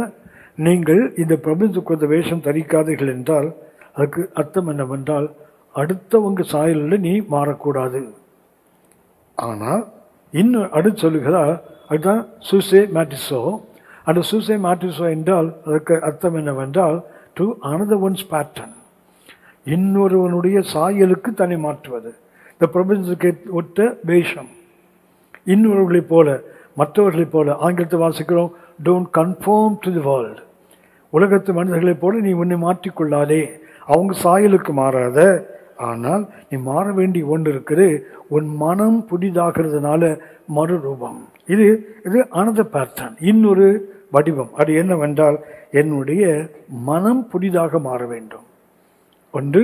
[SPEAKER 1] நீங்கள் இந்த பிரபஞ்சத்துக்கு வேஷம் தரிக்காதீர்கள் என்றால் அதுக்கு அர்த்தம் என்னவென்றால், அடுத்தவங்க சாயலில் நீ மாறக்கூடாது. ஆனால் இன்னும் அடுத்து சொல்லுகிறார், அதுதான் சூசே மேட்டிசோ. அந்த சூசே மேட்டிசோ என்றால் அதற்கு அர்த்தம் என்னவென்றால், டு அனதர் ஒன்ஸ் பேட்டர்ன், இன்னொருவனுடைய சாயலுக்கு தன்னை மாற்றுவது. இந்த பிரபஞ்சத்துக்கு ஒத்த வேஷம், இன்னொருவர்களைப் போல மற்றவர்களைப் போல. ஆங்கிலத்தை வாசிக்கிறோம், don't confirm to the world, உலகத்து மனிதர்களைப் போல நீ உன்னை மாற்றிக்கொள்ளாதே, அவங்க சாயலுக்கு மாறாத, ஆனால் நீ மாற வேண்டிய ஒன்று இருக்குது, உன் மனம் புதிதாகிறதுனால மறுரூபம். இது இது அனதர் பேட்டர்ன், இன்னொரு வடிவம். அது என்னவென்றால், என்னுடைய மனம் புதிதாக மாற வேண்டும். ஒன்று,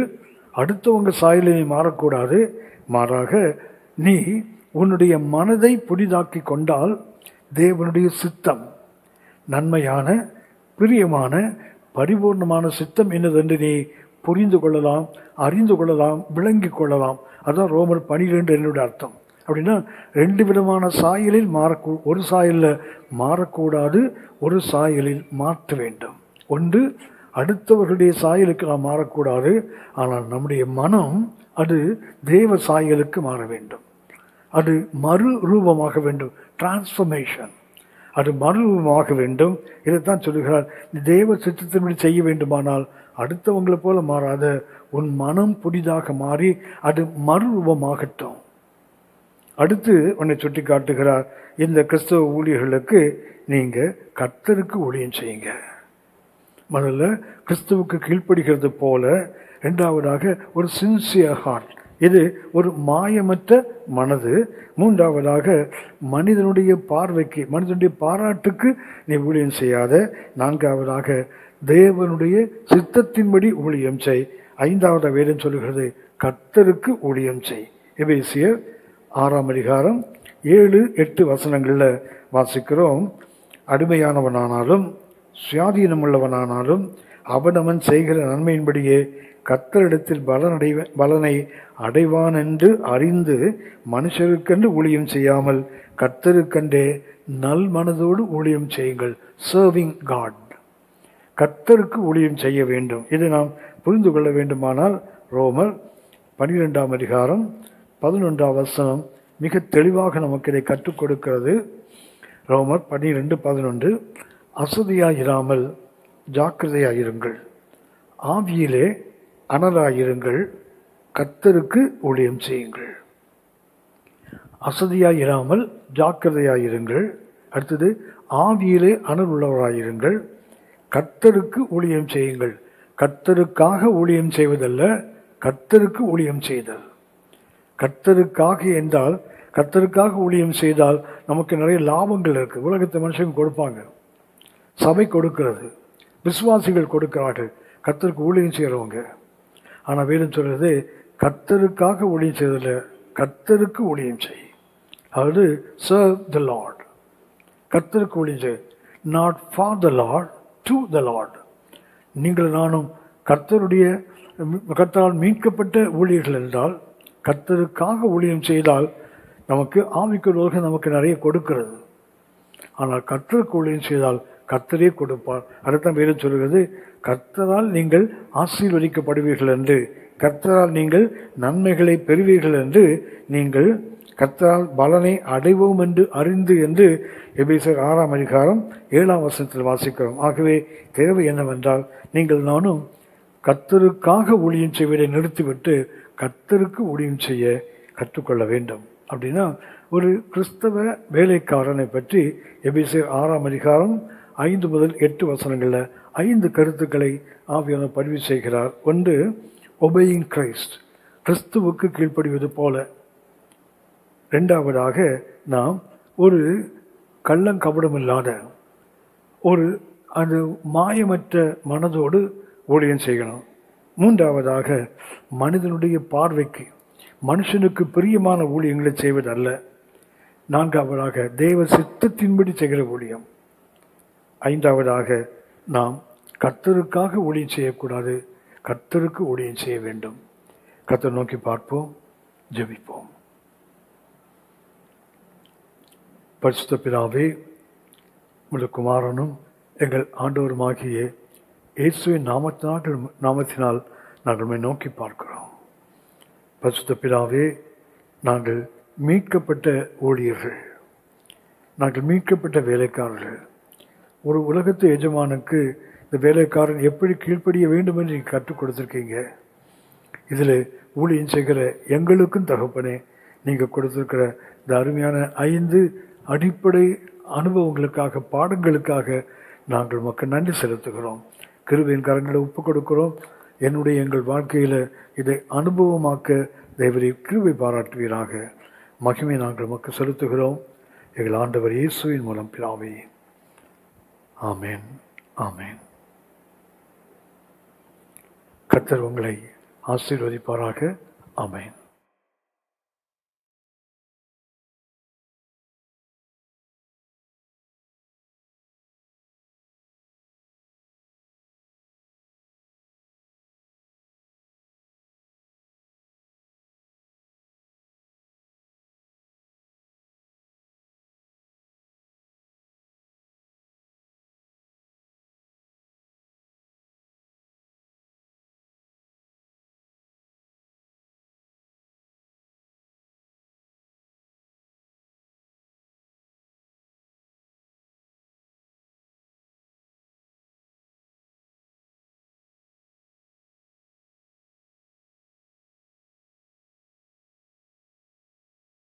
[SPEAKER 1] அடுத்தவங்க சாயலில் நீ மாறக்கூடாது, மாறாக நீ உன்னுடைய மனதை புதிதாக்கி கொண்டால் தேவனுடைய சித்தம், நன்மையான பிரியமான பரிபூர்ணமான சித்தம் என்னதென்று நீ புரிந்து கொள்ளலாம், அறிந்து கொள்ளலாம், விளங்கி கொள்ளலாம். அதுதான் ரோமர் 12 என்னுடைய அர்த்தம். அப்படின்னா 2 விதமான சாயலில் ஒரு சாயலில் மாறக்கூடாது, ஒரு சாயலில் மாற்ற வேண்டும். ஒன்று, அடுத்தவர்களுடைய சாயலுக்கு நாம் மாறக்கூடாது, ஆனால் நம்முடைய மனம் அது தேவ சாயலுக்கு மாற வேண்டும். அது மறு ரூபமாக வேண்டும், டிரான்ஸ்ஃபர்மேஷன். அது மறுரூபமாக வேண்டும். இதைத்தான் சொல்லுகிறார், நீ தேவ சித்தத்தின்படி செய்ய வேண்டுமானால் அடுத்தவங்களை போல மாறாத உன் மனம் புதிதாக மாறி அது மறுரூபமாகட்டும். அடுத்து உன்னை சுட்டி காட்டுகிறார், இந்த கிறிஸ்தவ ஊழியர்களுக்கு நீங்கள் கர்த்தருக்கு ஊழியம் செய்யுங்க. முதல்ல கிறிஸ்துவுக்கு கீழ்ப்படுகிறது போல, இரண்டாவதாக ஒரு சின்சியர் ஹார்ட், இது ஒரு மாயமற்ற மனது. மூன்றாவதாக மனிதனுடைய பார்வைக்கு, மனிதனுடைய பாராட்டுக்கு நீ ஊழியம் செய்யாத. நான்காவதாக தேவனுடைய சித்தத்தின்படி ஊழியம் செய். ஐந்தாவது வேதம் சொல்லுகிறது, கர்த்தருக்கு ஊழியம் செய். எபேசியர் 6ஆம் அதிகாரம் 7-8 வசனங்களில் வாசிக்கிறோம். அடிமையானவனானாலும் சுயாதீனமுள்ளவனானாலும் அவனவன் செய்கிற நன்மையின்படியே கர்த்தரிடத்தில் பலனை அடைவான் என்று அறிந்து மனுஷருக்கென்று ஊழியம் செய்யாமல் கர்த்தருக்கென்றே நல் மனதோடு ஊழியம் செய்யுங்கள். சர்விங் காட், கர்த்தருக்கு ஊழியம் செய்ய வேண்டும். இதை நாம் புரிந்து கொள்ள வேண்டுமானால் ரோமர் 12ஆம் அதிகாரம் 11ஆம் வசனம் மிக தெளிவாக நமக்கு இதை கற்றுக் கொடுக்கிறது. ரோமர் 12:11, அசதியாயிராமல் ஜாக்கிரதையாயிருங்கள், ஆவியிலே அனலாயிருங்கள், கர்த்தருக்கு ஊழியம் செய்யுங்கள். அசதியாயிராமல் ஜாக்கிரதையாயிருங்கள். அடுத்தது, ஆவியிலே அனல் உள்ளவராயிருங்கள், கர்த்தருக்கு ஊழியம் செய்யுங்கள். கர்த்தருக்காக ஊழியம் செய்வதல்ல, கர்த்தருக்கு ஊழியம் செய்தல். கர்த்தருக்காக என்றால், கர்த்தருக்காக ஊழியம் செய்தால் நமக்கு நிறைய லாபங்கள் இருக்குது. உலகத்தை மனுஷங்க கொடுப்பாங்க, சபை கொடுக்கிறது, விசுவாசிகள் கொடுக்கிறார்கள், கர்த்தருக்கு ஊழியம் செய்கிறவங்க. ஆனால் வேதம் சொல்கிறது, கர்த்தருக்காக ஊழியம் செய்வதில்லை, கர்த்தருக்கு ஊழியம் செய். அதாவது சர்வ் த லார்ட், கர்த்தருக்கு ஊழியம் செய். Not for the Lord, to the Lord. நீங்கள் நானும் கர்த்தரால் மீட்கப்பட்ட ஊழியர்கள் என்றால், கர்த்தருக்காக ஊழியம் செய்தால் நமக்கு ஆவிக்குரிய நமக்கு நிறைய கொடுக்கிறது. ஆனால் கர்த்தருக்கு ஊழியம் செய்தால் கர்த்தரே கொடுப்பார். அதைத்தான் வேதம் சொல்கிறது, கர்த்தரால் நீங்கள் ஆசீர்வதிக்கப்படுவீர்கள் என்று, கர்த்தரால் நீங்கள் நன்மைகளை பெறுவீர்கள் என்று, நீங்கள் கர்த்தரால் பலனை அடைவோம் என்று அறிந்து என்று எபேசியர் 6ஆம் அதிகாரம் 7ஆம் வசனத்தில் வாசிக்கிறோம். ஆகவே தேவை என்னவென்றால், நீங்கள் நானும் கர்த்தருக்காக ஊழியம் செய்வதை நிறுத்திவிட்டு கர்த்தருக்கு ஊழியம் செய்ய கற்றுக்கொள்ள வேண்டும். அப்படின்னா ஒரு கிறிஸ்தவ வேலைக்காரனை பற்றி எபேசியர் 6ஆம் அதிகாரம் 5 முதல் 8 வசனங்களில் 5 கருத்துக்களை ஆவியானவர் பதிவு செய்கிறார். ஒன்று, ஒபேயிங் கிரைஸ்ட், கிறிஸ்துவுக்கு கீழ்ப்படிவது போல. இரண்டாவதாக, நாம் ஒரு கள்ளங்கபடமில்லாத ஒரு அது மாயமற்ற மனதோடு ஊழியம் செய்யணும். மூன்றாவதாக, மனிதனுடைய பார்வைக்கு, மனுஷனுக்கு பிரியமான ஊழியங்களை செய்வதல்ல. நான்காவதாக, தேவ சித்தத்தின்படி செய்கிற ஊழியம். ஐந்தாவதாக, நாம் கர்த்தருக்காக ஊழியம் செய்யக்கூடாது, கர்த்தருக்கு ஊழியம் செய்ய வேண்டும். கர்த்தர் நோக்கி பார்ப்போம், ஜெபிப்போம். பரிசுத்த பிதாவே, உமது குமாரனும் எங்கள் ஆண்டவருமாகிய இயேசுவின் நாமத்தினால் நாங்கள் நோக்கி பார்க்கிறோம். பரிசுத்த பிதாவே, நாங்கள் மீட்கப்பட்ட ஊழியர்கள், நாங்கள் மீட்கப்பட்ட வேலைக்காரர்கள். ஒரு உலகத்து எஜமானுக்கு இந்த வேலைக்காரன் எப்படி கீழ்ப்படிய வேண்டும் என்று நீங்கள் கற்றுக் கொடுத்துருக்கீங்க. இதில் ஊழியம் செய்கிற எங்களுக்கும் தகப்பனே, நீங்கள் கொடுத்துருக்கிற இந்த அருமையான 5 அடிப்படை அனுபவங்களுக்காக, பாடங்களுக்காக நாங்கள் மக்கள் நன்றி செலுத்துகிறோம். கிருபையின் கரங்களை ஒப்புக் கொடுக்கிறோம். என்னுடைய எங்கள் வாழ்க்கையில் இதை அனுபவமாக்க தேவரே கிருபை பாராட்டுவீராக. மகிமை நாங்கள் நமக்கு செலுத்துகிறோம் எங்கள் ஆண்டவர் இயேசுவின் மூலம் பிதாவே. ஆமேன், ஆமேன். கர்த்தர் உங்களை ஆசீர்வதிப்பாராக. ஆமேன்.